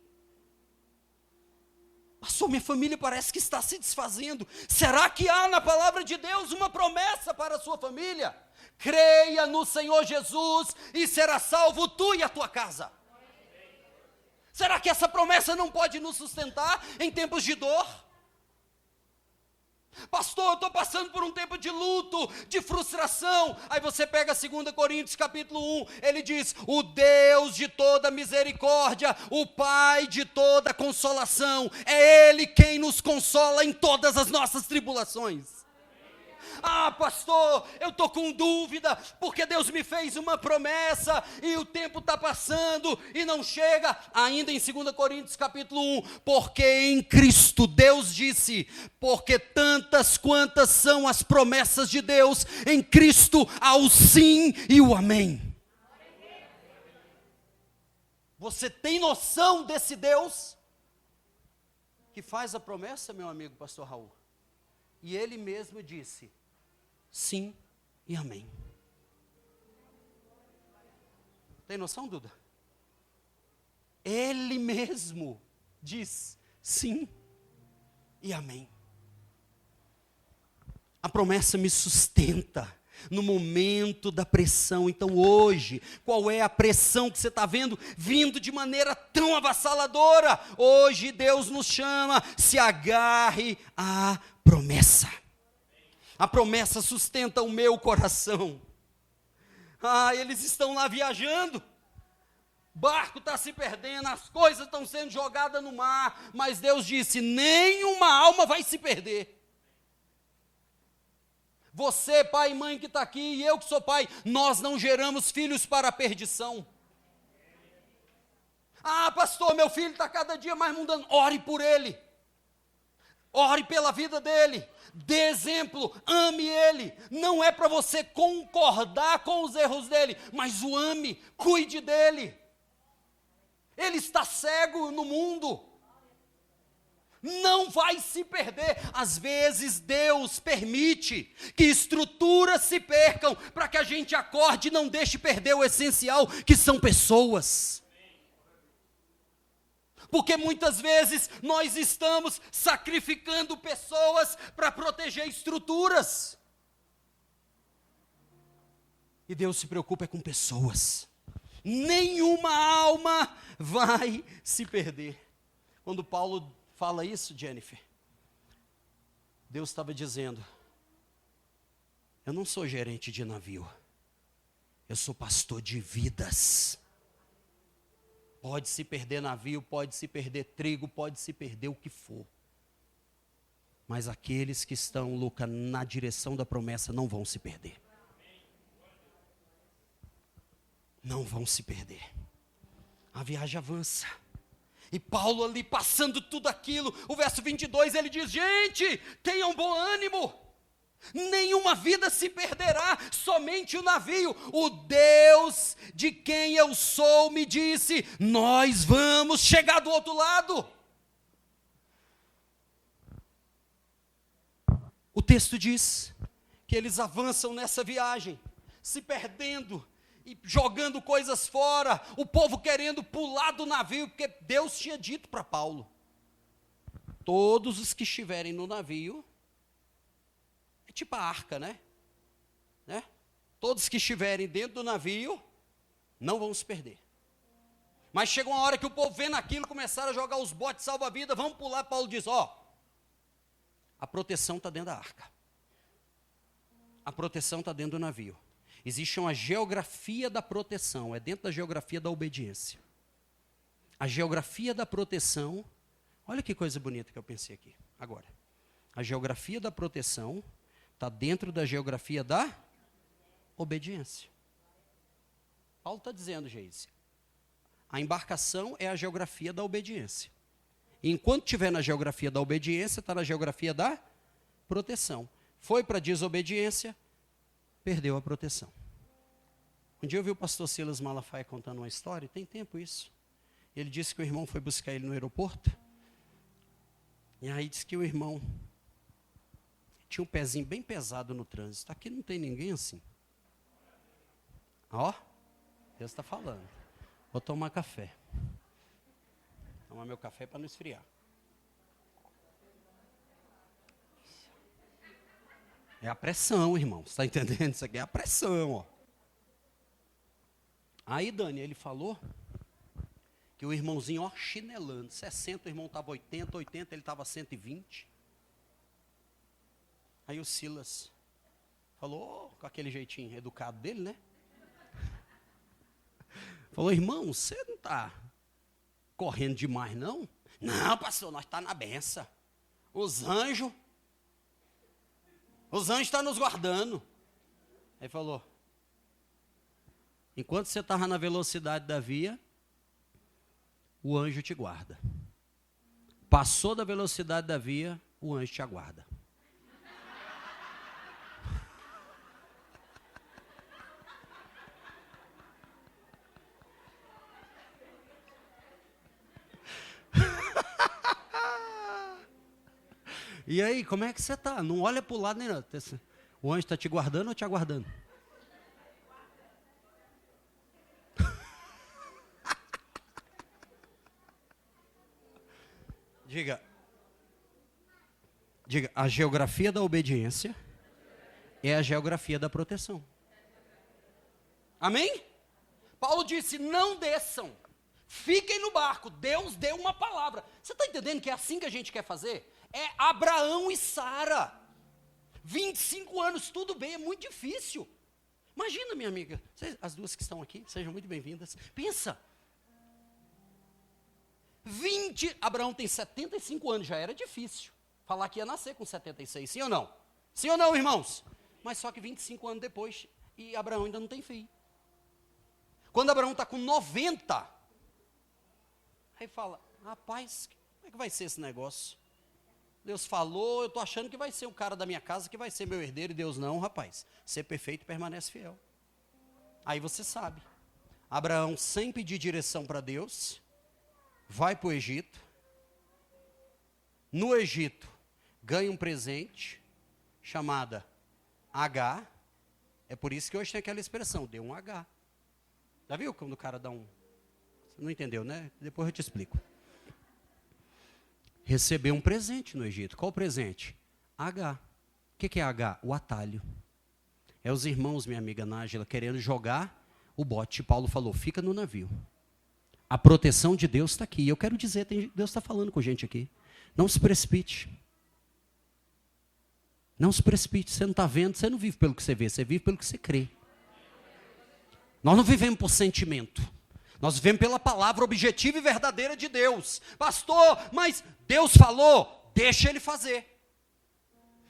Pastor, minha família parece que está se desfazendo. Será que há na palavra de Deus uma promessa para a sua família? Creia no Senhor Jesus e será salvo tu e a tua casa. Será que essa promessa não pode nos sustentar em tempos de dor? Pastor, eu estou passando por um tempo de luto, de frustração. Aí você pega 2 Coríntios capítulo 1, ele diz: o Deus de toda misericórdia, o Pai de toda consolação, é Ele quem nos consola em todas as nossas tribulações. Ah, pastor, eu estou com dúvida, porque Deus me fez uma promessa, e o tempo está passando, e não chega, ainda em 2 Coríntios capítulo 1, porque em Cristo, Deus disse, porque tantas quantas são as promessas de Deus, em Cristo há o sim e o amém. Você tem noção desse Deus que faz a promessa, meu amigo pastor Raul? E Ele mesmo disse, sim e amém. Tem noção, Duda? Ele mesmo diz sim e amém. A promessa me sustenta no momento da pressão. Então hoje, qual é a pressão que você está vendo vindo de maneira tão avassaladora? Hoje Deus nos chama, se agarre à promessa. A promessa sustenta o meu coração. Ah, eles estão lá viajando, o barco está se perdendo, as coisas estão sendo jogadas no mar, mas Deus disse, nenhuma alma vai se perder. Você, pai e mãe que está aqui, e eu que sou pai, nós não geramos filhos para a perdição. Ah, pastor, meu filho está cada dia mais mundano. Ore por ele. Ore pela vida dele. Dê exemplo, ame ele. Não é para você concordar com os erros dele, mas o ame, cuide dele. Ele está cego no mundo. Não vai se perder. Às vezes Deus permite que estruturas se percam para que a gente acorde e não deixe perder o essencial, que são pessoas. Porque muitas vezes nós estamos sacrificando pessoas para proteger estruturas. E Deus se preocupa com pessoas. Nenhuma alma vai se perder. Quando Paulo fala isso, Jennifer? Deus estava dizendo, eu não sou gerente de navio, eu sou pastor de vidas. Pode se perder navio, pode se perder trigo, pode se perder o que for. Mas aqueles que estão, Luca, na direção da promessa não vão se perder. Não vão se perder. A viagem avança. E Paulo ali passando tudo aquilo, o verso 22 ele diz, gente, tenham bom ânimo. Nenhuma vida se perderá, somente o navio. O Deus de quem eu sou me disse, nós vamos chegar do outro lado. O texto diz que eles avançam nessa viagem, se perdendo e jogando coisas fora, o povo querendo pular do navio, porque Deus tinha dito para Paulo, todos os que estiverem no navio, é tipo a arca, né? Todos que estiverem dentro do navio, não vão se perder. Mas chega uma hora que o povo vendo aquilo, começaram a jogar os botes salva-vida, vamos pular, Paulo diz, a proteção está dentro da arca. A proteção está dentro do navio. Existe uma geografia da proteção, é dentro da geografia da obediência. A geografia da proteção, olha que coisa bonita que eu pensei aqui, agora. A geografia da proteção está dentro da geografia da obediência. Paulo está dizendo, Geise, a embarcação é a geografia da obediência. Enquanto estiver na geografia da obediência, está na geografia da proteção. Foi para a desobediência, perdeu a proteção. Um dia eu vi o pastor Silas Malafaia contando uma história, tem tempo isso. Ele disse que o irmão foi buscar ele no aeroporto, e aí disse que o irmão tinha um pezinho bem pesado no trânsito. Aqui não tem ninguém assim. Deus está falando. Vou tomar café. Tomar meu café para não esfriar. É a pressão, irmão. Você está entendendo? Isso aqui é a pressão, Aí, Dani, ele falou que o irmãozinho, chinelando. 60, o irmão estava 80, 80, ele estava 120. Aí o Silas falou, com aquele jeitinho educado dele, né? Falou, irmão, você não está correndo demais, não? Não, pastor, nós estamos na benção. Os anjos estão nos guardando. Aí falou, enquanto você estava na velocidade da via, o anjo te guarda. Passou da velocidade da via, o anjo te aguarda. E aí, como é que você está? Não olha para o lado nem nada. O anjo está te guardando ou te aguardando? Diga, a geografia da obediência é a geografia da proteção. Amém? Paulo disse, não desçam, fiquem no barco, Deus deu uma palavra. Você está entendendo que é assim que a gente quer fazer? É Abraão e Sara, 25 anos, tudo bem, é muito difícil. Imagina, minha amiga, as duas que estão aqui, sejam muito bem-vindas. Pensa, Abraão tem 75 anos, já era difícil. Falar que ia nascer com 76, sim ou não? Sim ou não, irmãos? Mas só que 25 anos depois, e Abraão ainda não tem filho. Quando Abraão está com 90, aí fala, rapaz, como é que vai ser esse negócio? Deus falou, eu estou achando que vai ser o cara da minha casa que vai ser meu herdeiro, e Deus não, rapaz. Ser perfeito permanece fiel. Aí você sabe, Abraão, sem pedir direção para Deus, vai para o Egito. No Egito, ganha um presente, chamada H. É por isso que hoje tem aquela expressão, deu um H. Já viu quando o cara dá um... Você não entendeu, né? Depois eu te explico. Recebeu um presente no Egito. Qual presente? H. O que é H? O atalho. É os irmãos, minha amiga Nájila, querendo jogar o bote. Paulo falou, fica no navio. A proteção de Deus está aqui. Eu quero dizer, Deus está falando com gente aqui. Não se precipite. Não se precipite. Você não está vendo, você não vive pelo que você vê, você vive pelo que você crê. Nós não vivemos por sentimento. Nós vivemos pela palavra objetiva e verdadeira de Deus. Pastor, mas Deus falou, deixa Ele fazer.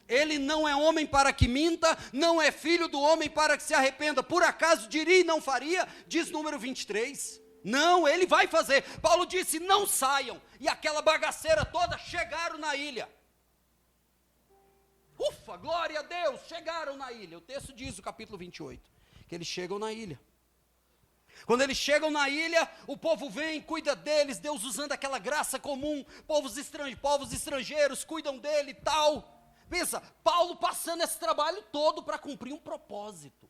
Ele não é homem para que minta, não é filho do homem para que se arrependa. Por acaso diria e não faria? Diz número 23. Não, Ele vai fazer. Paulo disse, não saiam. E aquela bagaceira toda chegaram na ilha. Ufa, glória a Deus, chegaram na ilha. O texto diz, o capítulo 28, que eles chegam na ilha. Quando eles chegam na ilha, o povo vem, cuida deles, Deus usando aquela graça comum, povos estrangeiros cuidam dele e tal. Pensa, Paulo passando esse trabalho todo para cumprir um propósito.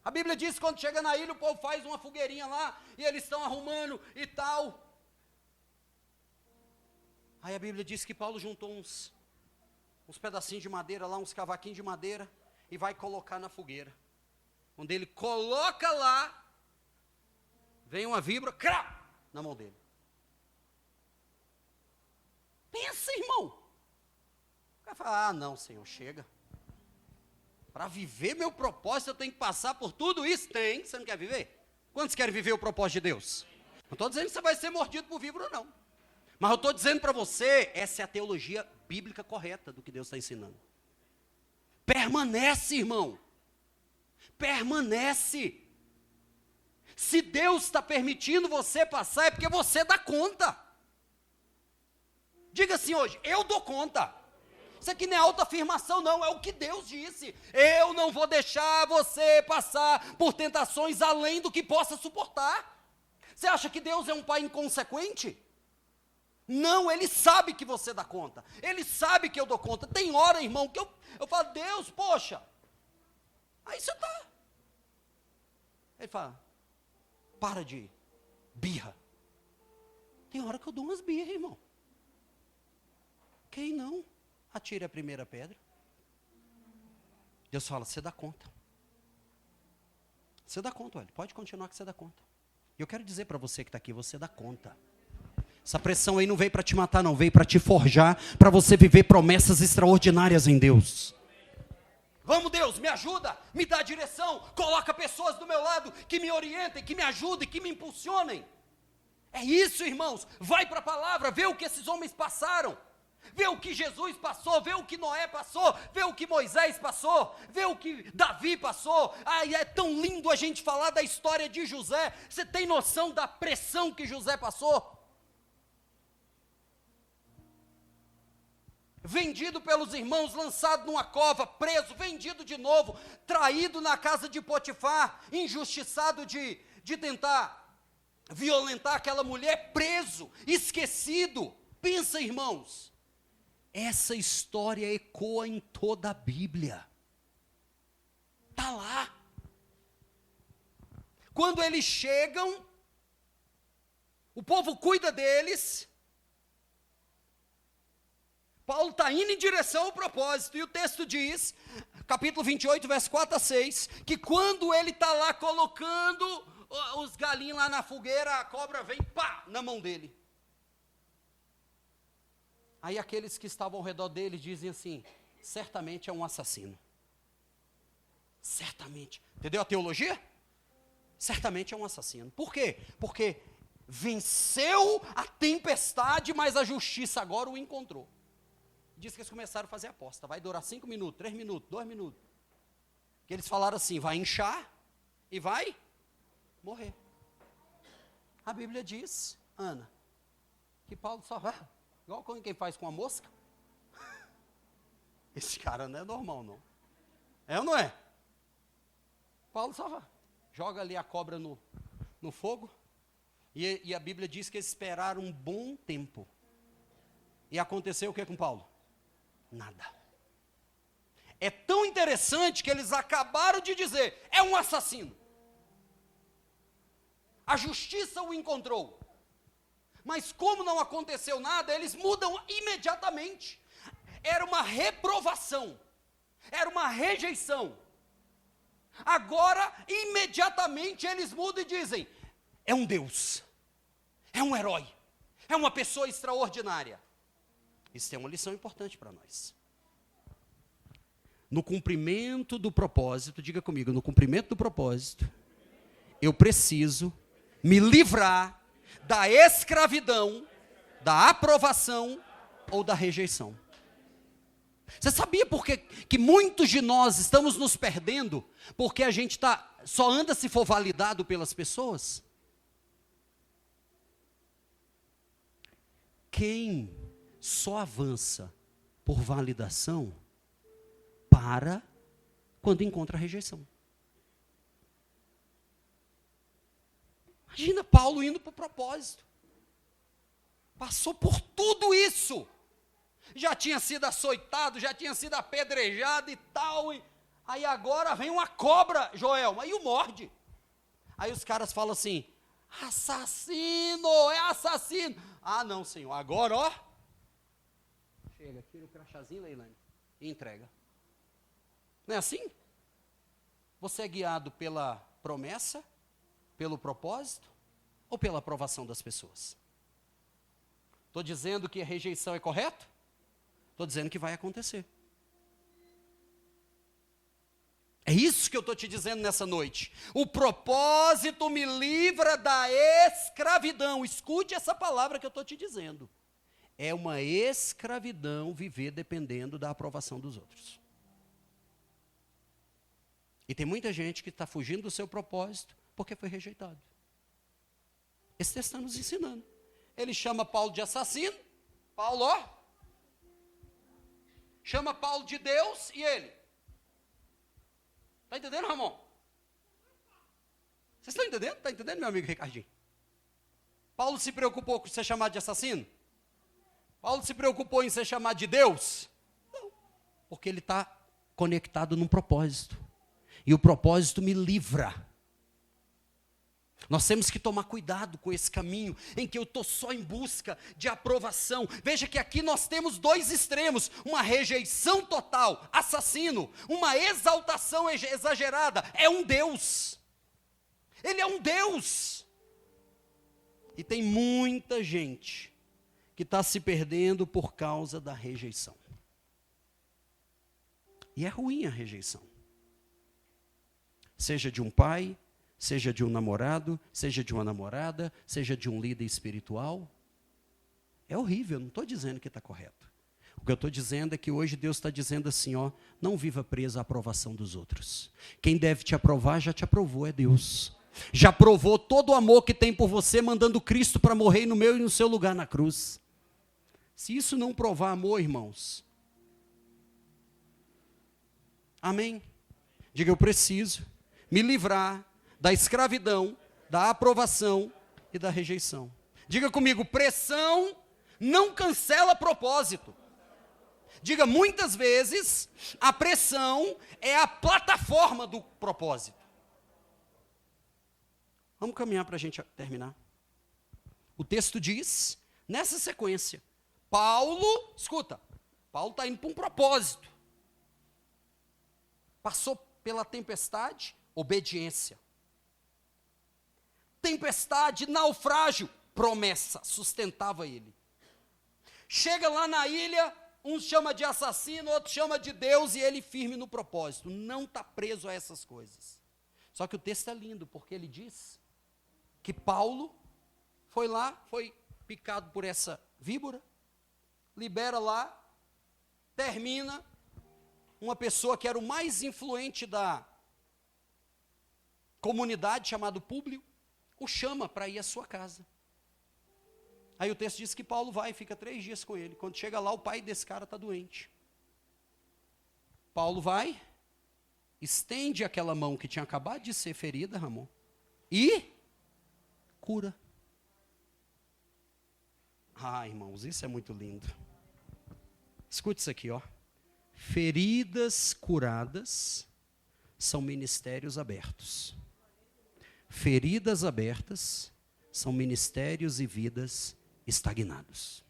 A Bíblia diz que quando chega na ilha, o povo faz uma fogueirinha lá, e eles estão arrumando e tal. Aí a Bíblia diz que Paulo juntou uns pedacinhos de madeira lá, uns cavaquinhos de madeira, e vai colocar na fogueira. Quando ele coloca lá, vem uma víbora, crá, na mão dele. Pensa, irmão. O cara fala, ah, não, Senhor, chega. Para viver meu propósito, eu tenho que passar por tudo isso? Tem, você não quer viver? Quantos querem viver o propósito de Deus? Não estou dizendo que você vai ser mordido por víbora, não. Mas eu estou dizendo para você, essa é a teologia bíblica correta do que Deus está ensinando. Permanece, irmão. Permanece. Se Deus está permitindo você passar, é porque você dá conta. Diga assim hoje, eu dou conta. Isso aqui não é autoafirmação não, é o que Deus disse. Eu não vou deixar você passar por tentações além do que possa suportar. Você acha que Deus é um pai inconsequente? Não, Ele sabe que você dá conta. Ele sabe que eu dou conta. Tem hora, irmão, que eu falo, Deus, poxa. Aí você está. Ele fala, para de birra. Tem hora que eu dou umas birras, irmão. Quem não? Atire a primeira pedra. Deus fala, você dá conta. Você dá conta, olha, pode continuar que você dá conta. E eu quero dizer para você que está aqui, você dá conta. Essa pressão aí não veio para te matar não, veio para te forjar, para você viver promessas extraordinárias em Deus. Vamos Deus, me ajuda, me dá direção, coloca pessoas do meu lado que me orientem, que me ajudem, que me impulsionem. É isso, irmãos, vai para a palavra, vê o que esses homens passaram. Vê o que Jesus passou, vê o que Noé passou, vê o que Moisés passou, vê o que Davi passou. Ai, é tão lindo a gente falar da história de José. Você tem noção da pressão que José passou? Vendido pelos irmãos, lançado numa cova, preso, vendido de novo, traído na casa de Potifar, injustiçado de tentar violentar aquela mulher, preso, esquecido. Pensa, irmãos, essa história ecoa em toda a Bíblia. Está lá. Quando eles chegam, o povo cuida deles. Paulo está indo em direção ao propósito, e o texto diz, capítulo 28, verso 4 a 6, que quando ele está lá colocando os galinhos lá na fogueira, a cobra vem, pá, na mão dele. Aí aqueles que estavam ao redor dele dizem assim, certamente é um assassino. Certamente. Entendeu a teologia? Certamente é um assassino. Por quê? Porque venceu a tempestade, mas a justiça agora o encontrou. Diz que eles começaram a fazer aposta. Vai durar 5 minutos, 3 minutos, 2 minutos. Que eles falaram assim, vai inchar e vai morrer. A Bíblia diz, Ana, que Paulo só vai, igual quem faz com a mosca. Esse cara não é normal, não. É ou não é? Paulo só vai, joga ali a cobra no fogo. E a Bíblia diz que eles esperaram um bom tempo. E aconteceu o que com Paulo? Nada. É tão interessante que eles acabaram de dizer, é um assassino. A justiça o encontrou. Mas como não aconteceu nada, eles mudam imediatamente. Era uma reprovação. Era uma rejeição. Agora, imediatamente, eles mudam e dizem, é um Deus. É um herói. é uma pessoa extraordinária. Isso é uma lição importante para nós. No cumprimento do propósito, diga comigo, no cumprimento do propósito, eu preciso me livrar da escravidão, da aprovação ou da rejeição. Você sabia por que muitos de nós estamos nos perdendo? Porque a gente só anda se for validado pelas pessoas? Quem só avança por validação, para quando encontra rejeição. Imagina Paulo indo para o propósito. Passou por tudo isso. Já tinha sido açoitado, já tinha sido apedrejado e tal. Aí agora vem uma cobra, Joel, aí o morde. Aí os caras falam assim, assassino, é assassino. Ah não, senhor, agora ó. Chega, tira o crachazinho, Leilane, e entrega. Não é assim? Você é guiado pela promessa, pelo propósito ou pela aprovação das pessoas? Estou dizendo que a rejeição é correto? Estou dizendo que vai acontecer. É isso que eu estou te dizendo nessa noite. O propósito me livra da escravidão. Escute essa palavra que eu estou te dizendo. É uma escravidão viver dependendo da aprovação dos outros. E tem muita gente que está fugindo do seu propósito porque foi rejeitado. Esse texto está nos ensinando. Ele chama Paulo de assassino. Paulo, ó. Chama Paulo de Deus e ele. Está entendendo, Ramon? Vocês estão entendendo? Está entendendo, meu amigo Ricardinho? Paulo se preocupou com ser chamado de assassino? Paulo se preocupou em ser chamado de Deus? Não. Porque ele está conectado num propósito. E o propósito me livra. Nós temos que tomar cuidado com esse caminho em que eu estou só em busca de aprovação. Veja que aqui nós temos dois extremos, uma rejeição total, assassino, uma exaltação exagerada, é um Deus. Ele é um Deus. E tem muita gente que está se perdendo por causa da rejeição. E é ruim a rejeição. Seja de um pai, seja de um namorado, seja de uma namorada, seja de um líder espiritual. É horrível, não estou dizendo que está correto. O que eu estou dizendo é que hoje Deus está dizendo assim, ó, não viva preso à aprovação dos outros. Quem deve te aprovar, já te aprovou, é Deus. Já provou todo o amor que tem por você, mandando Cristo para morrer no meu e no seu lugar na cruz. Se isso não provar amor, irmãos, amém? Diga, eu preciso me livrar da escravidão, da aprovação e da rejeição. Diga comigo, pressão não cancela propósito. Diga, muitas vezes, a pressão é a plataforma do propósito. Vamos caminhar para a gente terminar. O texto diz, nessa sequência, Paulo, escuta, Paulo está indo para um propósito. Passou pela tempestade, obediência. Tempestade, naufrágio, promessa, sustentava ele. Chega lá na ilha, um chama de assassino, outro chama de Deus, e ele firme no propósito, não está preso a essas coisas. Só que o texto é lindo, porque ele diz que Paulo foi lá, foi picado por essa víbora, libera lá, termina, uma pessoa que era o mais influente da comunidade, chamado Públio, o chama para ir à sua casa. Aí o texto diz que Paulo vai e fica 3 dias com ele. Quando chega lá, o pai desse cara está doente. Paulo vai, estende aquela mão que tinha acabado de ser ferida, Ramon, e cura. Ah, irmãos, isso é muito lindo. Escute isso aqui, ó. Feridas curadas são ministérios abertos. Feridas abertas são ministérios e vidas estagnados.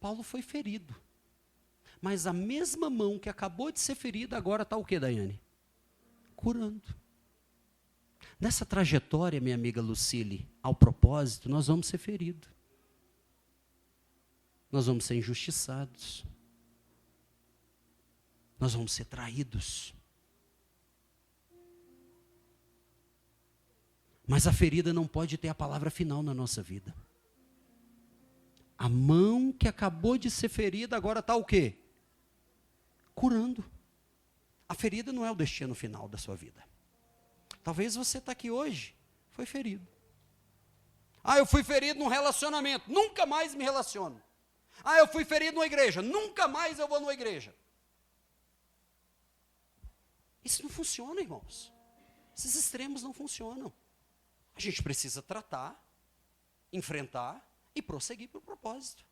Paulo foi ferido, mas a mesma mão que acabou de ser ferida agora está o que, Daiane? Curando. Nessa trajetória, minha amiga Lucile, ao propósito, nós vamos ser feridos. Nós vamos ser injustiçados. Nós vamos ser traídos. Mas a ferida não pode ter a palavra final na nossa vida. A mão que acabou de ser ferida agora está o quê? Curando. A ferida não é o destino final da sua vida. Talvez você está aqui hoje, foi ferido. Eu fui ferido num relacionamento, nunca mais me relaciono. Eu fui ferido numa igreja, nunca mais eu vou numa igreja. Isso não funciona, irmãos. Esses extremos não funcionam. A gente precisa tratar, enfrentar e prosseguir para o propósito.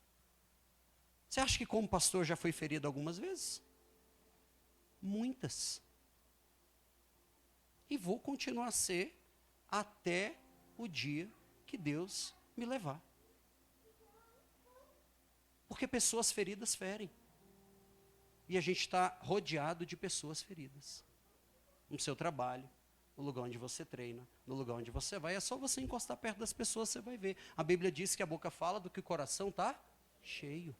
Você acha que como pastor já foi ferido algumas vezes? Muitas. E vou continuar a ser até o dia que Deus me levar. Porque pessoas feridas ferem. E a gente está rodeado de pessoas feridas. No seu trabalho, no lugar onde você treina, no lugar onde você vai. É só você encostar perto das pessoas, você vai ver. A Bíblia diz que a boca fala do que o coração está cheio.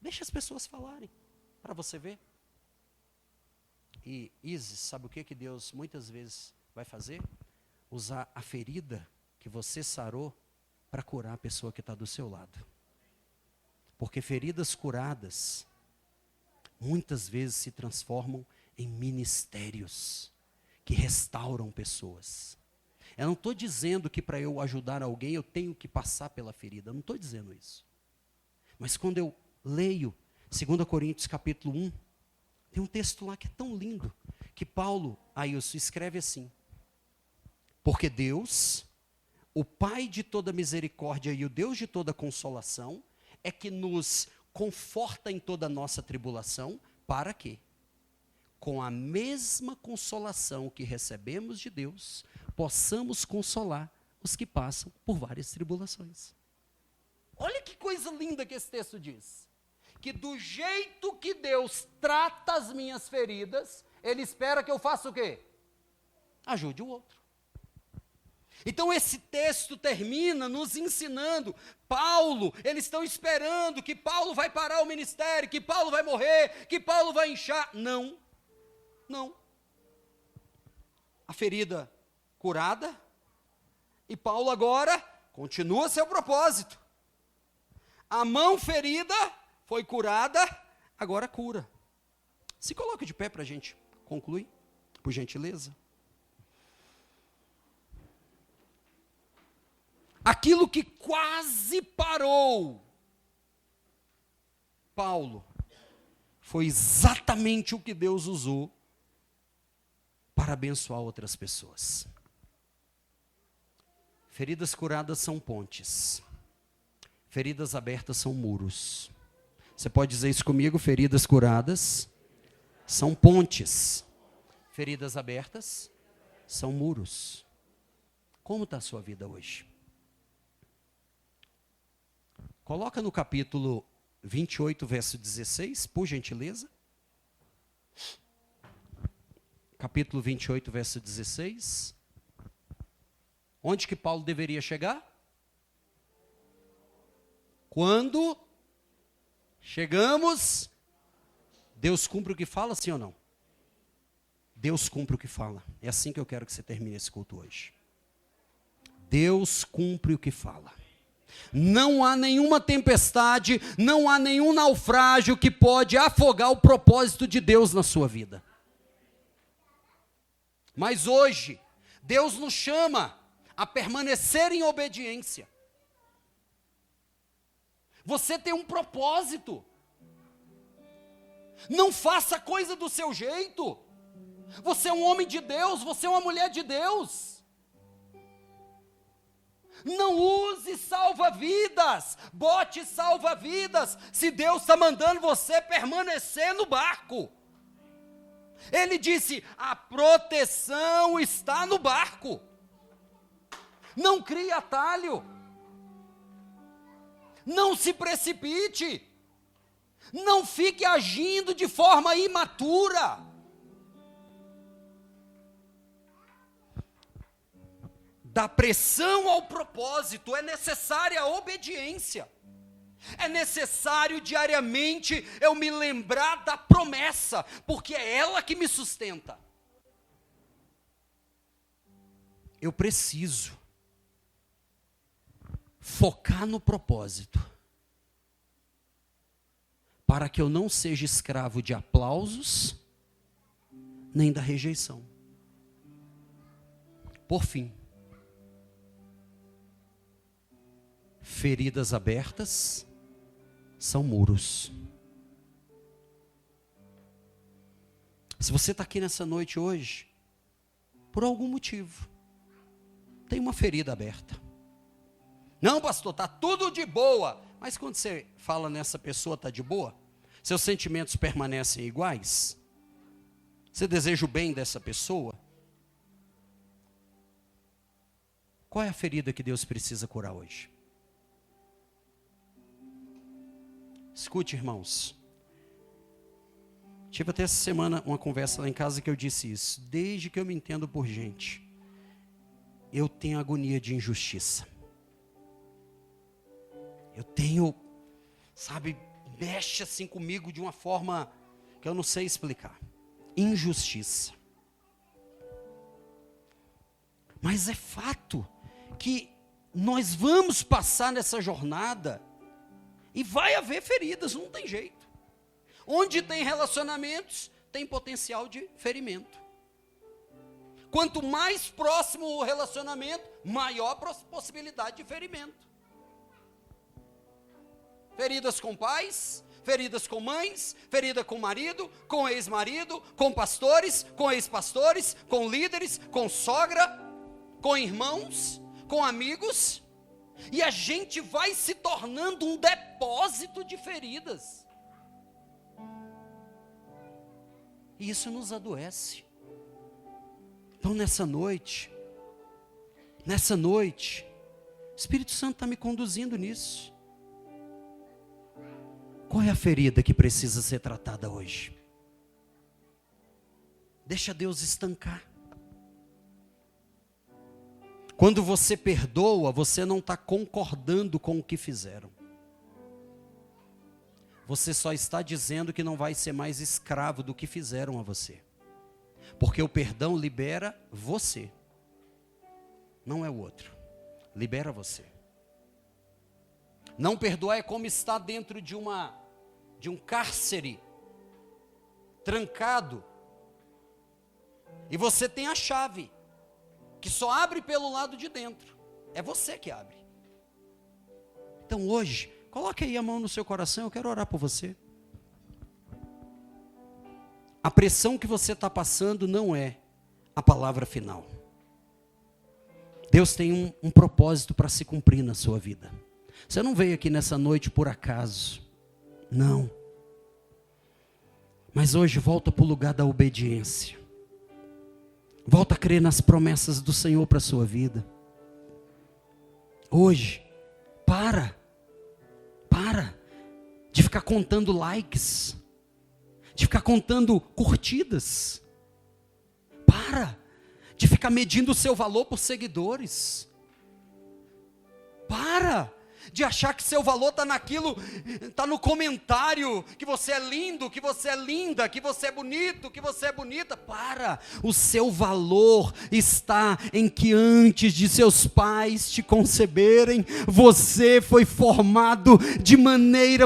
Deixa as pessoas falarem, para você ver. E Isis, sabe o que Deus muitas vezes vai fazer? Usar a ferida que você sarou para curar a pessoa que está do seu lado. Porque feridas curadas, muitas vezes se transformam em ministérios que restauram pessoas. Eu não estou dizendo que para eu ajudar alguém eu tenho que passar pela ferida, eu não estou dizendo isso. Mas quando eu leio 2 Coríntios capítulo 1, tem um texto lá que é tão lindo, que Paulo, Ailson, escreve assim: porque Deus, o Pai de toda misericórdia e o Deus de toda consolação, é que nos conforta em toda a nossa tribulação, para quê? Com a mesma consolação que recebemos de Deus, possamos consolar os que passam por várias tribulações. Olha que coisa linda que esse texto diz. Que do jeito que Deus trata as minhas feridas, Ele espera que eu faça o quê? Ajude o outro. Então esse texto termina nos ensinando, Paulo, eles estão esperando que Paulo vai parar o ministério, que Paulo vai morrer, que Paulo vai inchar. Não. A ferida curada, e Paulo agora continua seu propósito. A mão ferida foi curada, agora cura. Se coloque de pé para a gente concluir, por gentileza. Aquilo que quase parou Paulo, foi exatamente o que Deus usou para abençoar outras pessoas. Feridas curadas são pontes. Feridas abertas são muros. Você pode dizer isso comigo? Feridas curadas são pontes. Feridas abertas são muros. Como está a sua vida hoje? Coloca no capítulo 28, verso 16, por gentileza. Capítulo 28, verso 16. Onde que Paulo deveria chegar? Quando chegamos, Deus cumpre o que fala, sim ou não? Deus cumpre o que fala. É assim que eu quero que você termine esse culto hoje. Deus cumpre o que fala. Não há nenhuma tempestade, não há nenhum naufrágio que pode afogar o propósito de Deus na sua vida. Mas hoje, Deus nos chama a permanecer em obediência. Você tem um propósito. Não faça coisa do seu jeito. Você é um homem de Deus, você é uma mulher de Deus. Não use salva-vidas, bote salva-vidas, se Deus está mandando você permanecer no barco. Ele disse, a proteção está no barco. Não crie atalho. Não se precipite. Não fique agindo de forma imatura. da pressão ao propósito, é necessária a obediência. É necessário diariamente eu me lembrar da promessa, porque é ela que me sustenta. Eu preciso focar no propósito, para que eu não seja escravo de aplausos, nem da rejeição. Por fim, feridas abertas são muros. Se você está aqui nessa noite hoje, por algum motivo, tem uma ferida aberta. Não, pastor, está tudo de boa. Mas quando você fala nessa pessoa, está de boa? Seus sentimentos permanecem iguais? Você deseja o bem dessa pessoa? Qual é a ferida que Deus precisa curar hoje? Escute, irmãos. Tive até essa semana uma conversa lá em casa que eu disse isso. Desde que eu me entendo por gente, eu tenho agonia de injustiça. Eu tenho, sabe, mexe assim comigo de uma forma que eu não sei explicar. Injustiça. Mas é fato que nós vamos passar nessa jornada e vai haver feridas, não tem jeito. Onde tem relacionamentos, tem potencial de ferimento. Quanto mais próximo o relacionamento, maior a possibilidade de ferimento. Feridas com pais, feridas com mães, ferida com marido, com ex-marido, com pastores, com ex-pastores, com líderes, com sogra, com irmãos, com amigos. E a gente vai se tornando um depósito de feridas. E isso nos adoece. Então nessa noite, o Espírito Santo está me conduzindo nisso. Qual é a ferida que precisa ser tratada hoje? Deixa Deus estancar. Quando você perdoa, você não está concordando com o que fizeram. Você só está dizendo que não vai ser mais escravo do que fizeram a você. Porque o perdão libera você. Não é o outro. Libera você. Não perdoar é como estar dentro de um cárcere, trancado. E você tem a chave, que só abre pelo lado de dentro. É você que abre. Então hoje, coloque aí a mão no seu coração, eu quero orar por você. A pressão que você está passando não é a palavra final. Deus tem um propósito para se cumprir na sua vida. Você não veio aqui nessa noite por acaso. Não. Mas hoje volta para o lugar da obediência. Volta a crer nas promessas do Senhor para a sua vida. Hoje, para de ficar contando likes, de ficar contando curtidas. Para de ficar medindo o seu valor por seguidores. Para de achar que seu valor está naquilo, está no comentário, que você é lindo, que você é linda, que você é bonito, que você é bonita. Para, o seu valor está em que antes de seus pais te conceberem, você foi formado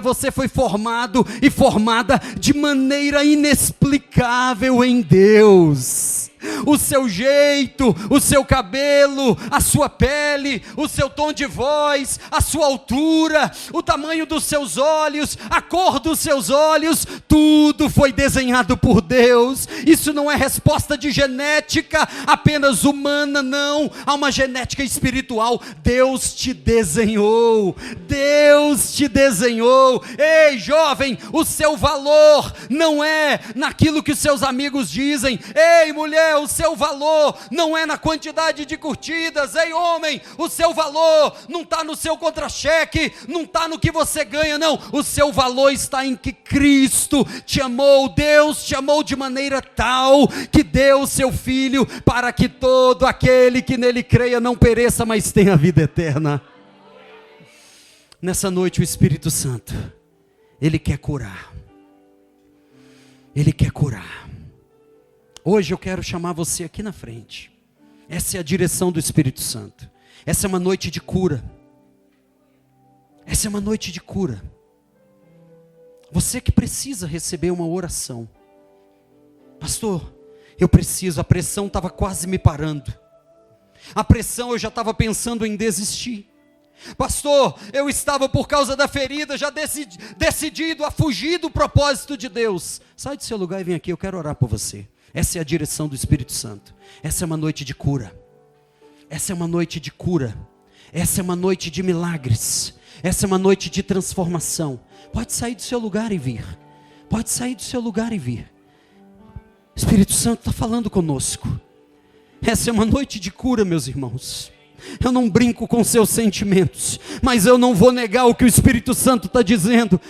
você foi formado e formada de maneira inexplicável em Deus. O seu jeito, o seu cabelo, a sua pele, o seu tom de voz, a sua altura, o tamanho dos seus olhos, a cor dos seus olhos, tudo foi desenhado por Deus. Isso não é resposta de genética apenas humana, não. Há uma genética espiritual. Deus te desenhou. Deus te desenhou. Ei, jovem, o seu valor não é naquilo que seus amigos dizem. Ei, mulher, o seu valor não é na quantidade de curtidas. Ei, homem, o seu valor não está no seu contra-cheque, não está no que você ganha, não. O seu valor está em que Cristo te amou. Deus te amou de maneira tal que deu o seu Filho para que todo aquele que nele creia não pereça, mas tenha vida eterna. Nessa noite o Espírito Santo, Ele quer curar. Ele quer curar. Hoje eu quero chamar você aqui na frente. Essa é a direção do Espírito Santo. Essa é uma noite de cura. Essa é uma noite de cura. Você que precisa receber uma oração. Pastor, eu preciso, a pressão estava quase me parando. A pressão, eu já estava pensando em desistir. Pastor, eu estava por causa da ferida, já decidido a fugir do propósito de Deus. Sai do seu lugar e vem aqui, eu quero orar por você. Essa é a direção do Espírito Santo. Essa é uma noite de cura. Essa é uma noite de cura. Essa é uma noite de milagres. Essa é uma noite de transformação. Pode sair do seu lugar e vir. Pode sair do seu lugar e vir. O Espírito Santo está falando conosco. Essa é uma noite de cura, meus irmãos. Eu não brinco com seus sentimentos, mas eu não vou negar o que o Espírito Santo está dizendo.